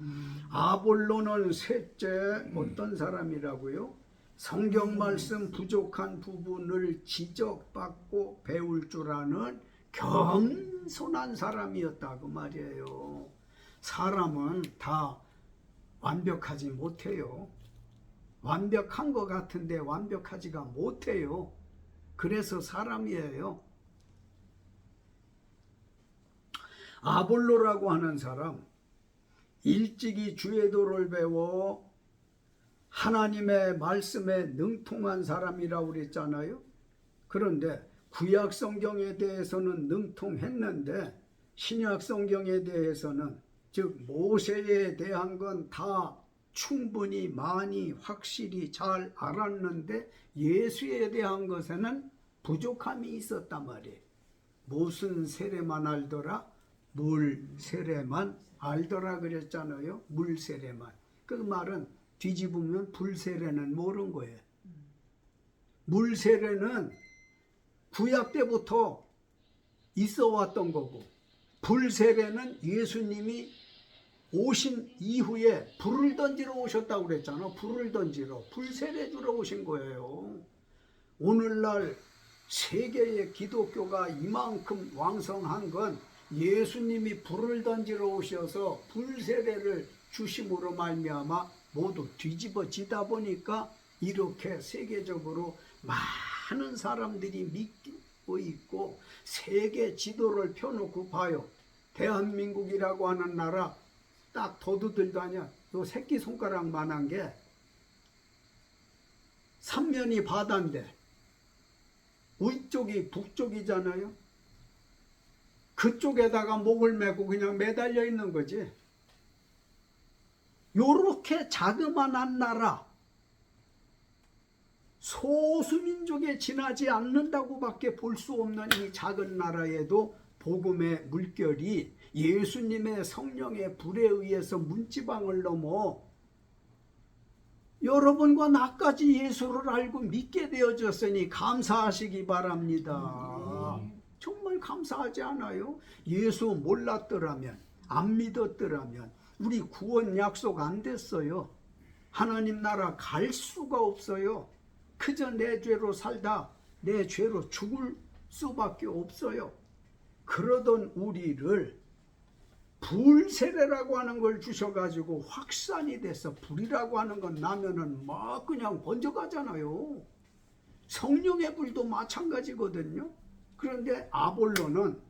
아볼로는 셋째 어떤 사람이라고요? 성경 말씀 부족한 부분을 지적받고 배울 줄 아는 겸손한 사람이었다 그 말이에요. 사람은 다 완벽하지 못해요. 완벽한 것 같은데 완벽하지가 못해요. 그래서 사람이에요. 아볼로라고 하는 사람, 일찍이 주의 도를 배워 하나님의 말씀에 능통한 사람이라고 그랬잖아요. 그런데 구약 성경에 대해서는 능통했는데 신약 성경에 대해서는, 즉 모세에 대한 건 다 충분히 많이 확실히 잘 알았는데 예수에 대한 것에는 부족함이 있었단 말이에요. 무슨 세례만 알더라? 물 세례만 알더라 그랬잖아요. 물 세례만. 그 말은 뒤집으면 불 세례는 모르는 거예요. 물 세례는 구약 때부터 있어 왔던 거고, 불 세례는 예수님이 오신 이후에 불을 던지러 오셨다고 그랬잖아. 불을 던지러, 불세례 주러 오신 거예요. 오늘날 세계의 기독교가 이만큼 왕성한 건 예수님이 불을 던지러 오셔서 불세례를 주심으로 말미암아 모두 뒤집어지다 보니까 이렇게 세계적으로 많은 사람들이 믿고 있고 세계 지도를 펴놓고 봐요. 대한민국이라고 하는 나라 딱 더도들도 아니야. 요 새끼손가락만한 게 삼면이 바다인데 위쪽이 북쪽이잖아요. 그쪽에다가 목을 메고 그냥 매달려 있는 거지. 요렇게 자그마한 나라, 소수민족에 지나지 않는다고밖에 볼 수 없는 이 작은 나라에도 복음의 물결이 예수님의 성령의 불에 의해서 문지방을 넘어 여러분과 나까지 예수를 알고 믿게 되어졌으니 감사하시기 바랍니다. 정말 감사하지 않아요? 예수 몰랐더라면, 안 믿었더라면 우리 구원 약속 안 됐어요. 하나님 나라 갈 수가 없어요. 그저 내 죄로 살다 내 죄로 죽을 수밖에 없어요. 그러던 우리를 불세례라고 하는 걸 주셔가지고 확산이 돼서 불이라고 하는 건 나면은 막 그냥 번져가잖아요. 성령의 불도 마찬가지거든요. 그런데 아볼로는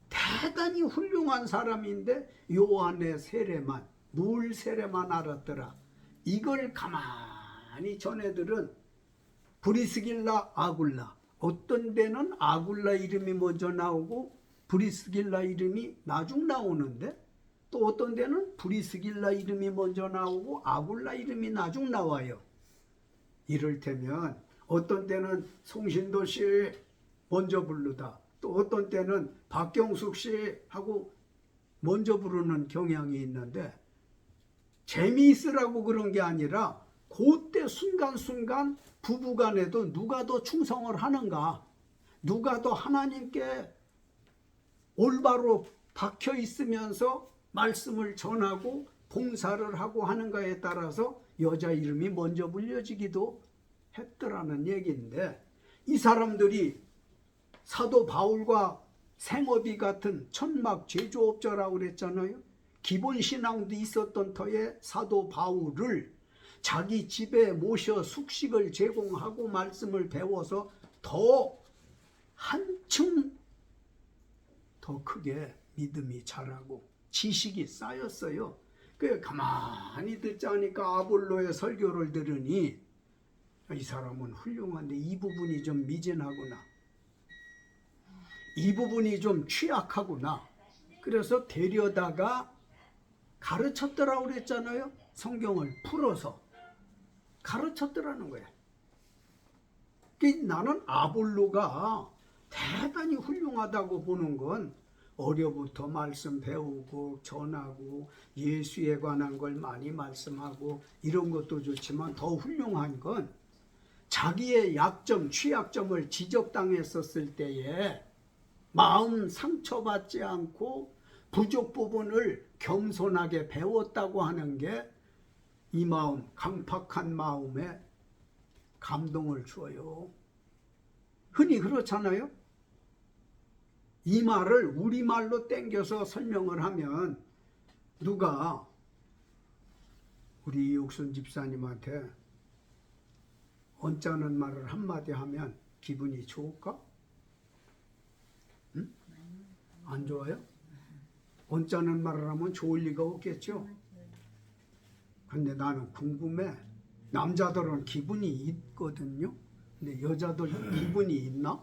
대단히 훌륭한 사람인데 요한의 세례만, 물 세례만 알았더라. 이걸 가만히 전애들은 브리스길라, 아굴라, 어떤 데는 아굴라 이름이 먼저 나오고 브리스길라 이름이 나중 나오는데 또 어떤 데는 브리스길라 이름이 먼저 나오고 아굴라 이름이 나중 나와요. 이를테면 어떤 때는 송신도 씨 먼저 부르다, 또 어떤 때는 박경숙 씨 하고 먼저 부르는 경향이 있는데 재미있으라고 그런 게 아니라 그때 순간순간 부부간에도 누가 더 충성을 하는가, 누가 더 하나님께 올바로 박혀 있으면서 말씀을 전하고 봉사를 하고 하는가에 따라서 여자 이름이 먼저 불려지기도 했더라는 얘기인데, 이 사람들이 사도 바울과 생업이 같은 천막 제조업자라고 그랬잖아요. 기본 신앙도 있었던 터에 사도 바울을 자기 집에 모셔 숙식을 제공하고 말씀을 배워서 더 한층 더 크게 믿음이 자라고 지식이 쌓였어요. 그 가만히 듣자니까 아볼로의 설교를 들으니 이 사람은 훌륭한데 이 부분이 좀 미진하구나, 이 부분이 좀 취약하구나. 그래서 데려다가 가르쳤더라고 그랬잖아요. 성경을 풀어서 가르쳤더라는 거예요. 나는 아볼로가 대단히 훌륭하다고 보는 건 어려부터 말씀 배우고 전하고 예수에 관한 걸 많이 말씀하고 이런 것도 좋지만 더 훌륭한 건 자기의 약점, 취약점을 지적당했었을 때에 마음 상처받지 않고 부족 부분을 겸손하게 배웠다고 하는 게 이 마음, 강팍한 마음에 감동을 줘요. 흔히 그렇잖아요. 이 말을 우리말로 땡겨서 설명을 하면 누가 우리 이옥순 집사님한테 언짢은 말을 한마디 하면 기분이 좋을까? 응? 안 좋아요? 언짢은 말을 하면 좋을 리가 없겠죠. 근데 나는 궁금해. 남자들은 기분이 있거든요. 근데 여자들 기분이 있나?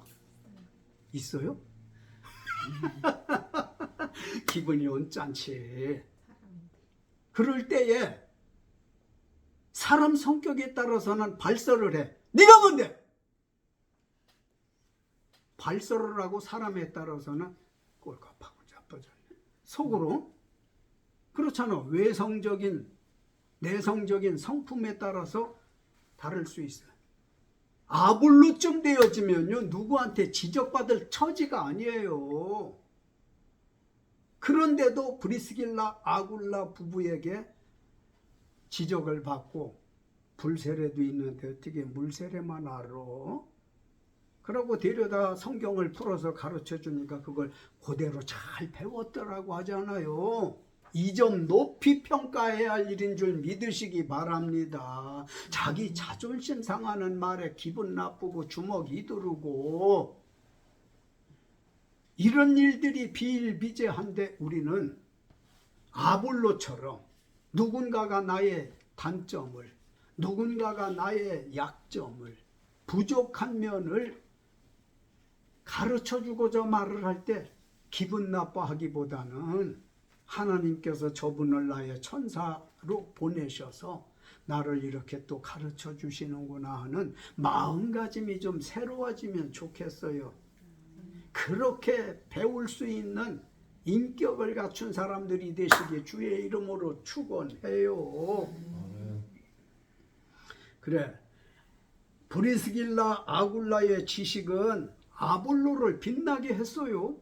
있어요? 기분이 언짢지. 그럴 때에 사람 성격에 따라서는 발설을 해. 네가 뭔데? 발설을 하고 사람에 따라서는 꼴값하고 자빠졌네. 속으로 그렇잖아. 외성적인 내성적인 성품에 따라서 다를 수 있어요. 아볼로쯤 되어지면요 누구한테 지적받을 처지가 아니에요. 그런데도 브리스길라 아굴라 부부에게 지적을 받고 불세례도 있는데 어떻게 물세례만 알아? 그러고 데려다 성경을 풀어서 가르쳐 주니까 그걸 그대로 잘 배웠더라고 하잖아요. 이 점 높이 평가해야 할 일인 줄 믿으시기 바랍니다. 자기 자존심 상하는 말에 기분 나쁘고 주먹이 두르고 이런 일들이 비일비재한데 우리는 아볼로처럼 누군가가 나의 단점을, 누군가가 나의 약점을, 부족한 면을 가르쳐주고자 말을 할 때 기분 나빠하기보다는 하나님께서 저분을 나의 천사로 보내셔서 나를 이렇게 또 가르쳐 주시는구나 하는 마음가짐이 좀 새로워지면 좋겠어요. 그렇게 배울 수 있는 인격을 갖춘 사람들이 되시기 주의 이름으로 축원해요. 그래, 브리스길라 아굴라의 지식은 아볼로를 빛나게 했어요.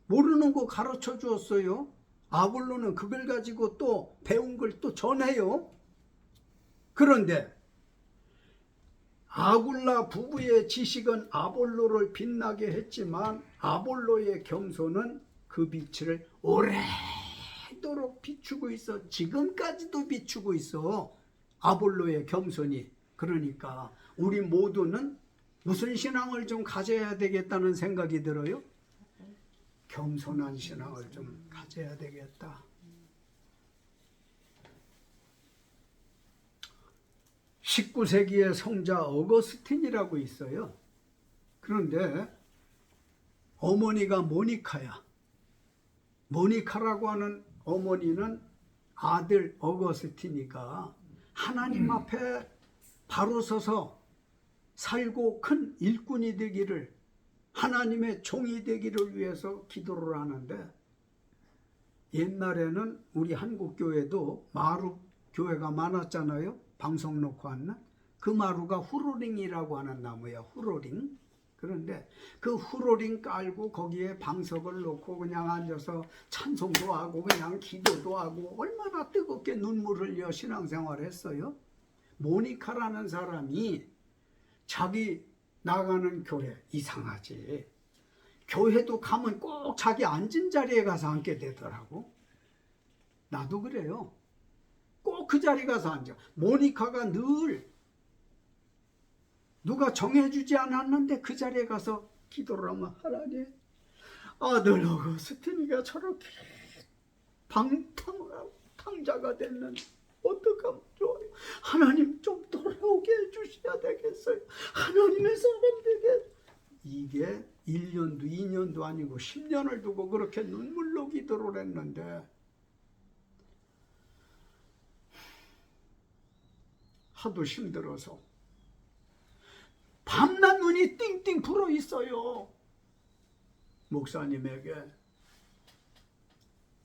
모르는 거 가르쳐 주었어요. 아볼로는 그걸 가지고 또 배운 걸 또 전해요. 그런데 아굴라 부부의 지식은 아볼로를 빛나게 했지만 아볼로의 겸손은 그 빛을 오래도록 비추고 있어. 지금까지도 비추고 있어. 아볼로의 겸손이. 그러니까 우리 모두는 무슨 신앙을 좀 가져야 되겠다는 생각이 들어요? 겸손한 신앙을 좀 가져야 되겠다. 19세기의 성자 어거스틴이라고 있어요. 그런데 어머니가 모니카야. 모니카라고 하는 어머니는 아들 어거스틴이가 하나님 앞에 바로 서서 살고 큰 일꾼이 되기를, 하나님의 종이 되기를 위해서 기도를 하는데, 옛날에는 우리 한국 교회도 마루 교회가 많았잖아요. 방송 놓고 하는 그 마루가 후로링이라고 하는 나무야. 후로링. 그런데 그 후로링 깔고 거기에 방석을 놓고 그냥 앉아서 찬송도 하고 그냥 기도도 하고 얼마나 뜨겁게 눈물 흘려 신앙생활을 했어요. 모니카라는 사람이 자기 나가는 교회, 이상하지, 교회도 가면 꼭 자기 앉은 자리에 가서 앉게 되더라고. 나도 그래요. 꼭 그 자리에 가서 앉아. 모니카가 늘 누가 정해주지 않았는데 그 자리에 가서 기도를 하면, 하나님, 아들 어거스틴이가 저렇게 방탕자가 됐는데 어떡하면 좋아요. 하나님 좀 돌아오게 해주셔야 되겠어요. 하나님의 사람 되게. 이게 1년도 2년도 아니고 10년을 두고 그렇게 눈물로 기도를 했는데, 하도 힘들어서 밤낮 눈이 띵띵 불어 있어요. 목사님에게,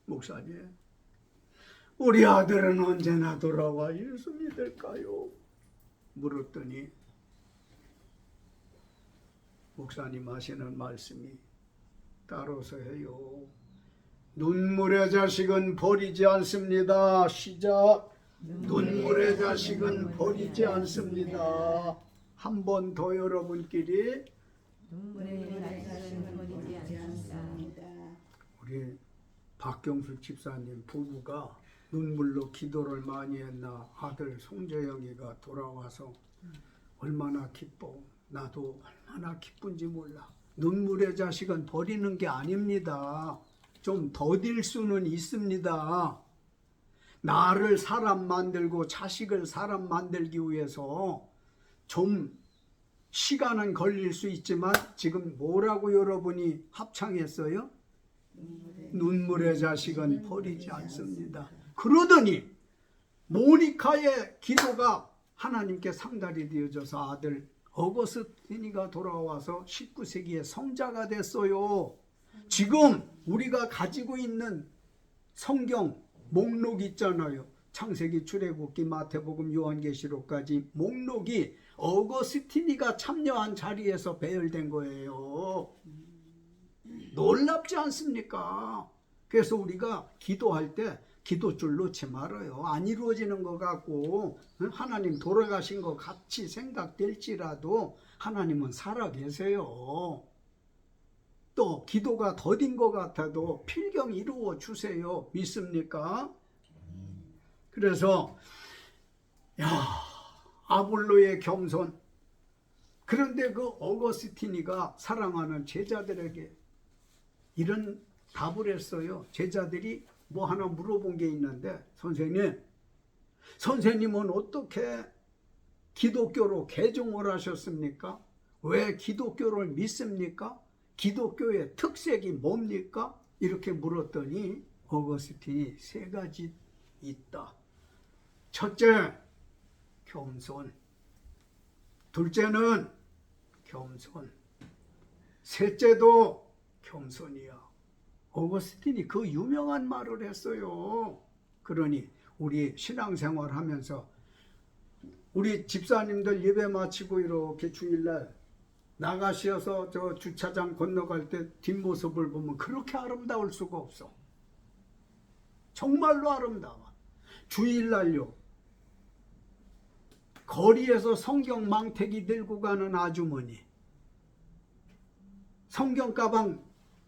목사님, 우리 아들은 언제나 돌아와 예수 믿을까요? 물었더니 목사님 하시는 말씀이 따라서 해요. 눈물의 자식은 버리지 않습니다. 시작. 눈물의 자식은 버리지 않습니다. 한 번 더 여러분끼리. 눈물의 자식은 버리지 않습니다. 우리 박경수 집사님 부부가 눈물로 기도를 많이 했나. 아들 송재영이가 돌아와서 얼마나 기뻐. 나도 얼마나 기쁜지 몰라. 눈물의 자식은 버리는 게 아닙니다. 좀 더딜 수는 있습니다. 나를 사람 만들고 자식을 사람 만들기 위해서 좀 시간은 걸릴 수 있지만 지금 뭐라고 여러분이 합창했어요? 눈물의 자식은 버리지 않습니다. 그러더니 모니카의 기도가 하나님께 상달이 되어져서 아들 어거스틴이가 돌아와서 19세기의 성자가 됐어요. 지금 우리가 가지고 있는 성경 목록 있잖아요. 창세기, 출애굽기, 마태복음, 요한계시록까지 목록이 어거스틴이가 참여한 자리에서 배열된 거예요. 놀랍지 않습니까? 그래서 우리가 기도할 때 기도줄 놓지 말아요. 안 이루어지는 것 같고 하나님 돌아가신 것 같이 생각될지라도 하나님은 살아계세요. 또 기도가 더딘 것 같아도 필경 이루어 주세요. 믿습니까? 그래서 아볼로의 겸손. 그런데 그 어거스티니가 사랑하는 제자들에게 이런 답을 했어요. 제자들이 뭐 하나 물어본 게 있는데, 선생님은 어떻게 기독교로 개종을 하셨습니까? 왜 기독교를 믿습니까? 기독교의 특색이 뭡니까? 이렇게 물었더니 어거스틴이 3가지 있다. 첫째, 겸손. 둘째는 겸손. 셋째도 겸손이야. 어거스틴이 그 유명한 말을 했어요. 그러니 우리 신앙생활 하면서 우리 집사님들 예배 마치고 이렇게 주일날 나가셔서 저 주차장 건너갈 때 뒷모습을 보면 그렇게 아름다울 수가 없어. 정말로 아름다워. 주일날요, 거리에서 성경 망태기 들고 가는 아주머니, 성경 가방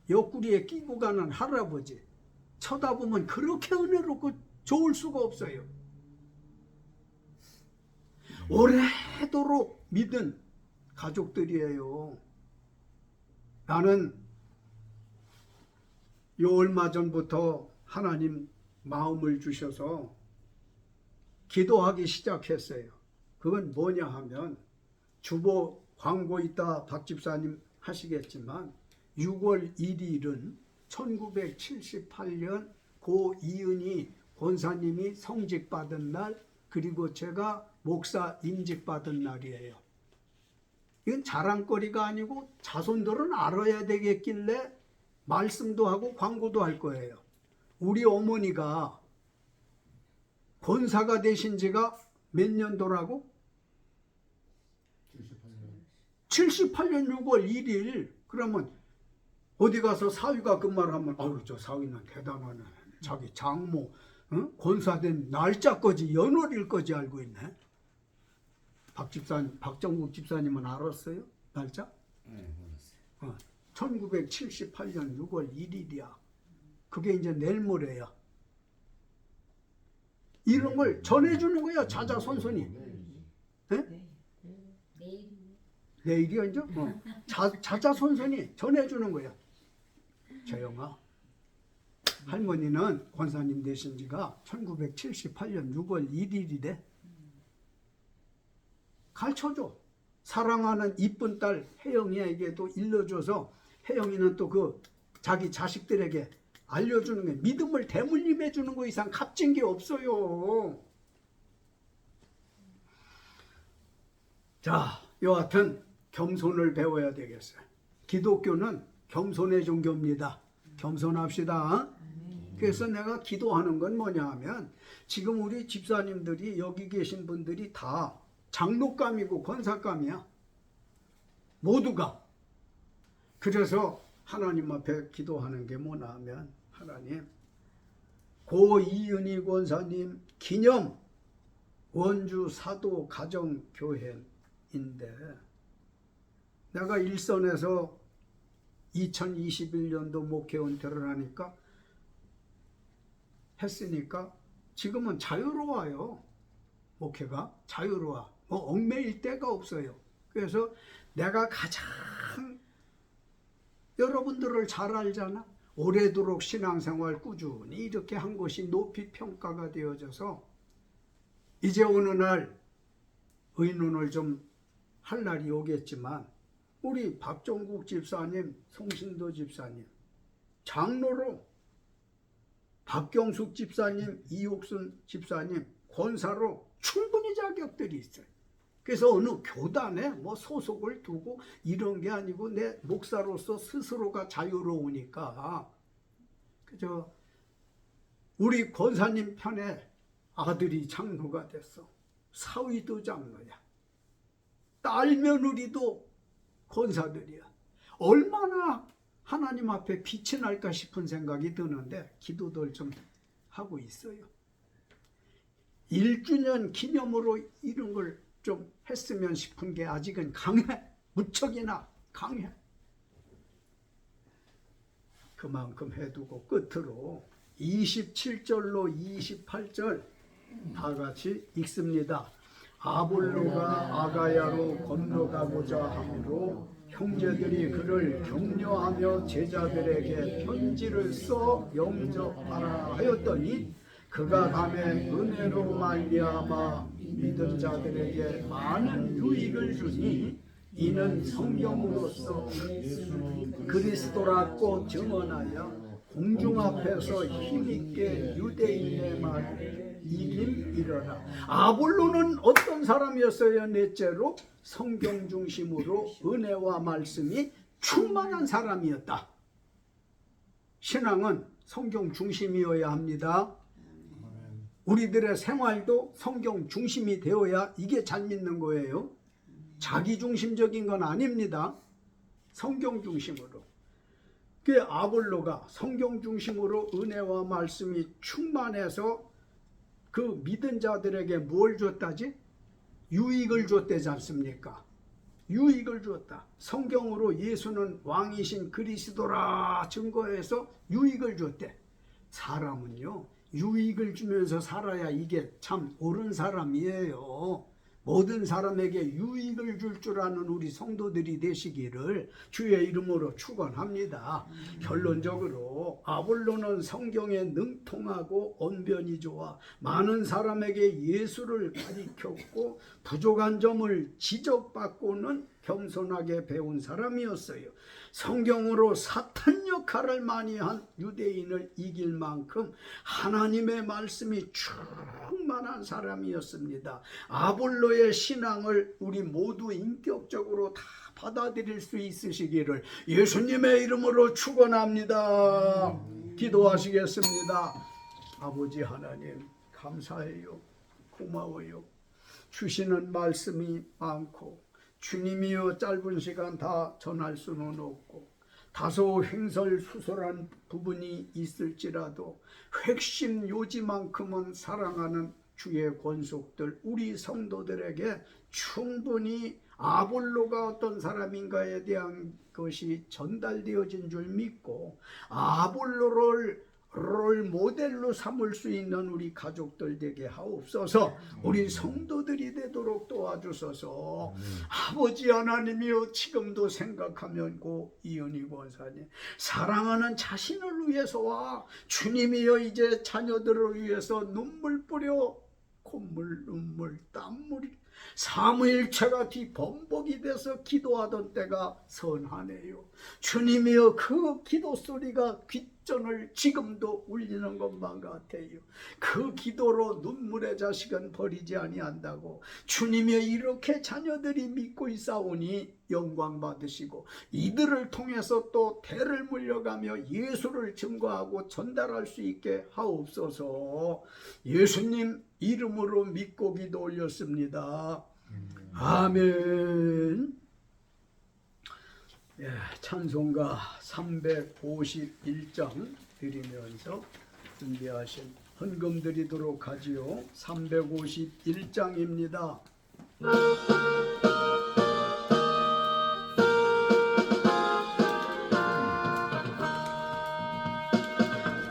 옆구리에 끼고 가는 할아버지 쳐다보면 그렇게 은혜롭고 좋을 수가 없어요. 오래도록 믿은 가족들이에요. 나는 요 얼마 전부터 하나님 마음을 주셔서 기도하기 시작했어요. 그건 뭐냐 하면, 주보 광고 있다 박 집사님 하시겠지만 6월 1일은 1978년 고 이은희 권사님이 성직받은 날, 그리고 제가 목사 임직받은 날이에요. 이건 자랑거리가 아니고 자손들은 알아야 되겠길래 말씀도 하고 광고도 할 거예요. 우리 어머니가 권사가 되신 지가 몇 년도라고? 78년 6월 1일. 그러면 어디 가서 사위가 그 말하면 아유 저 사위는 대단하네. 자기 장모 권사된 날짜까지 연월일까지 알고 있네. 박정국 집사님은 알았어요? 날짜? 네, 몰랐어요. 1978년 6월 1일이야. 그게 이제 내일 모레야. 이런 걸 전해주는 거야, 자자손손이. 네? 내일이야 이제? 자자손손이 전해주는 거야. 재영아, 할머니는 권사님 되신 지가 1978년 6월 1일이래. 가르쳐줘. 사랑하는 이쁜 딸 혜영이에게도 일러줘서 혜영이는 또 그 자기 자식들에게 알려주는 게, 믿음을 대물림해 주는 거 이상 값진 게 없어요. 자, 여하튼 겸손을 배워야 되겠어요. 기독교는 겸손의 종교입니다. 겸손합시다. 그래서 내가 기도하는 건 뭐냐 하면, 지금 우리 집사님들이 여기 계신 분들이 다 장로감이고 권사감이야. 모두가. 그래서 하나님 앞에 기도하는 게 뭐냐 하면, 하나님, 고 이은희 권사님 기념 원주 사도 가정교회인데, 내가 일선에서 2021년도 목회 은퇴를 했으니까 지금은 자유로워요. 목회가 자유로워. 뭐 얽매일 데가 없어요. 그래서 내가 가장 여러분들을 잘 알잖아. 오래도록 신앙생활 꾸준히 이렇게 한 것이 높이 평가가 되어져서 이제 어느 날 의논을 좀 할 날이 오겠지만, 우리 박정국 집사님, 송신도 집사님, 장로로 박경숙 집사님, 이옥순 집사님, 권사로 충분히 자격들이 있어요. 그래서 어느 교단에 뭐 소속을 두고 이런 게 아니고, 내 목사로서 스스로가 자유로우니까, 그저 우리 권사님 편에 아들이 장로가 됐어. 사위도 장로야. 딸 며느리도 권사들이야. 얼마나 하나님 앞에 빛이 날까 싶은 생각이 드는데 기도들 좀 하고 있어요. 1주년 기념으로 이런 걸 좀 했으면 싶은 게 아직은 강해. 무척이나 강해. 그만큼 해두고 끝으로 27절로 28절 다 같이 읽습니다. 아볼로가 아가야로 건너가고자 하므로 형제들이 그를 격려하며 제자들에게 편지를 써 영접하라 하였더니 그가 감에 은혜로 말미암아 믿은 자들에게 많은 유익을 주니 이는 성경으로서 그리스도라고 증언하여 공중 앞에서 힘있게 유대인의 말을 이긴 일어나. 아볼로는 어떤 사람이었어요? 넷째로 성경 중심으로 은혜와 말씀이 충만한 사람이었다. 신앙은 성경 중심이어야 합니다. 우리들의 생활도 성경 중심이 되어야 이게 잘 믿는 거예요. 자기 중심적인 건 아닙니다. 성경 중심으로. 그 아볼로가 성경 중심으로 은혜와 말씀이 충만해서 그 믿은 자들에게 뭘 줬다지? 유익을 줬대지 않습니까? 유익을 줬다. 성경으로 예수는 왕이신 그리스도라 증거해서 유익을 줬대. 사람은요, 유익을 주면서 살아야 이게 참 옳은 사람이에요. 모든 사람에게 유익을 줄 줄 아는 우리 성도들이 되시기를 주의 이름으로 축원합니다. 결론적으로 아볼로는 성경에 능통하고 언변이 좋아 많은 사람에게 예수를 가르쳤고 부족한 점을 지적받고는 겸손하게 배운 사람이었어요. 성경으로 사탄 역할을 많이 한 유대인을 이길 만큼 하나님의 말씀이 충만한 사람이었습니다. 아볼로의 신앙을 우리 모두 인격적으로 다 받아들일 수 있으시기를 예수님의 이름으로 축원합니다. 기도하시겠습니다. 아버지 하나님 감사해요. 고마워요. 주시는 말씀이 많고 주님이여 짧은 시간 다 전할 수는 없고 다소 횡설수설한 부분이 있을지라도 핵심 요지만큼은 사랑하는 주의 권속들 우리 성도들에게 충분히 아볼로가 어떤 사람인가에 대한 것이 전달되어진 줄 믿고 아볼로를 모델로 삼을 수 있는 우리 가족들 되게 하옵소서. 우리 성도들이 되도록 도와주소서. 아버지 하나님이여 지금도 생각하면 고 이은희 권사님 사랑하는 자신을 위해서와 주님이여 이제 자녀들을 위해서 눈물 뿌려 콧물 눈물 땀물이 사무일체가 뒤범벅이 돼서 기도하던 때가 선하네요. 주님이여 그 기도 소리가 귓전을 지금도 울리는 것만 같아요. 그 기도로 눈물의 자식은 버리지 아니한다고 주님이여 이렇게 자녀들이 믿고 있사오니 영광 받으시고 이들을 통해서 또 대를 물려가며 예수를 증거하고 전달할 수 있게 하옵소서. 예수님 이름으로 믿고 기도 올렸습니다. 아멘. 예, 찬송가 351장 드리면서 준비하신 헌금 드리도록 하지요. 351장입니다.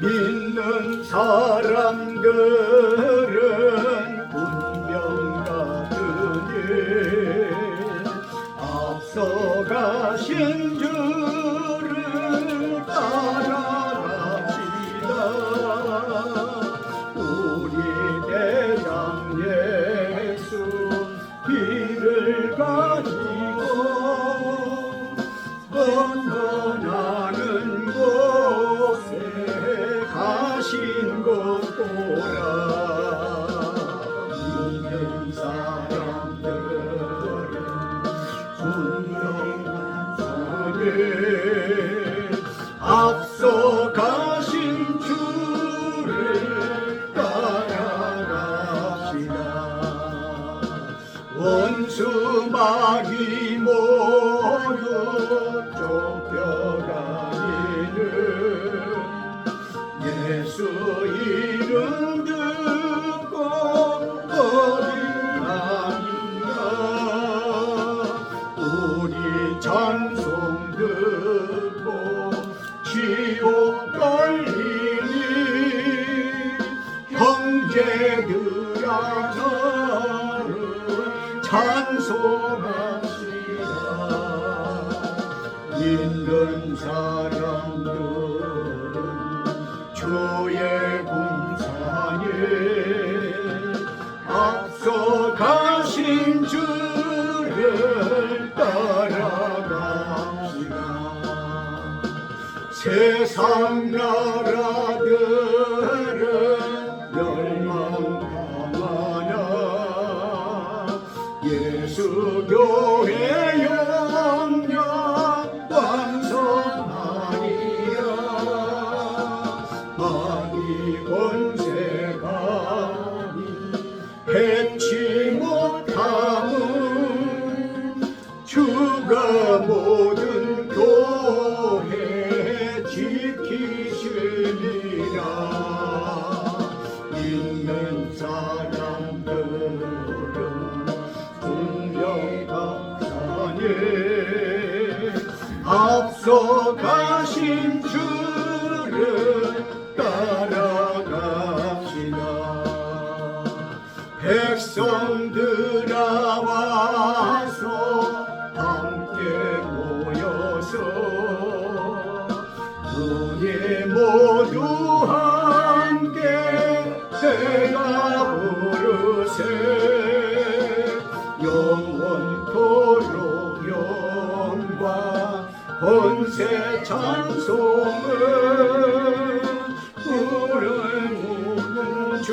믿는 사람들은 운명 같으니 앞서가신 주를 따라갑시다. 우리 대장 예수 길을 가지고 건너가는 곳에 가신 것 보라. 믿는 사람들은 분명한 선을 앞서 가신 주를 따라갑시다. 원수 마귀 모두 쫓겨가니 이름 듣고 어디나니까 우리 찬송 듣고 지옥 떨리니 형제들아 나를 찬송합시다. 믿는 사람들은 주의 군사에 앞서가신 주를 따라갑시다. 세상 나라들은 멸망당하나 예수 교회 영영 왕성하리라. 마귀 권세가 해치 못함은 주가 모든 교회 지키시리라. 있는 사람들은 풍령강산에 앞서가신 주를 따라갑시다. 백성들아 와서 함께 모여서 우리 모두 함께 내가 부르세. 영원토록 영광 권세 찬송을 부르는 주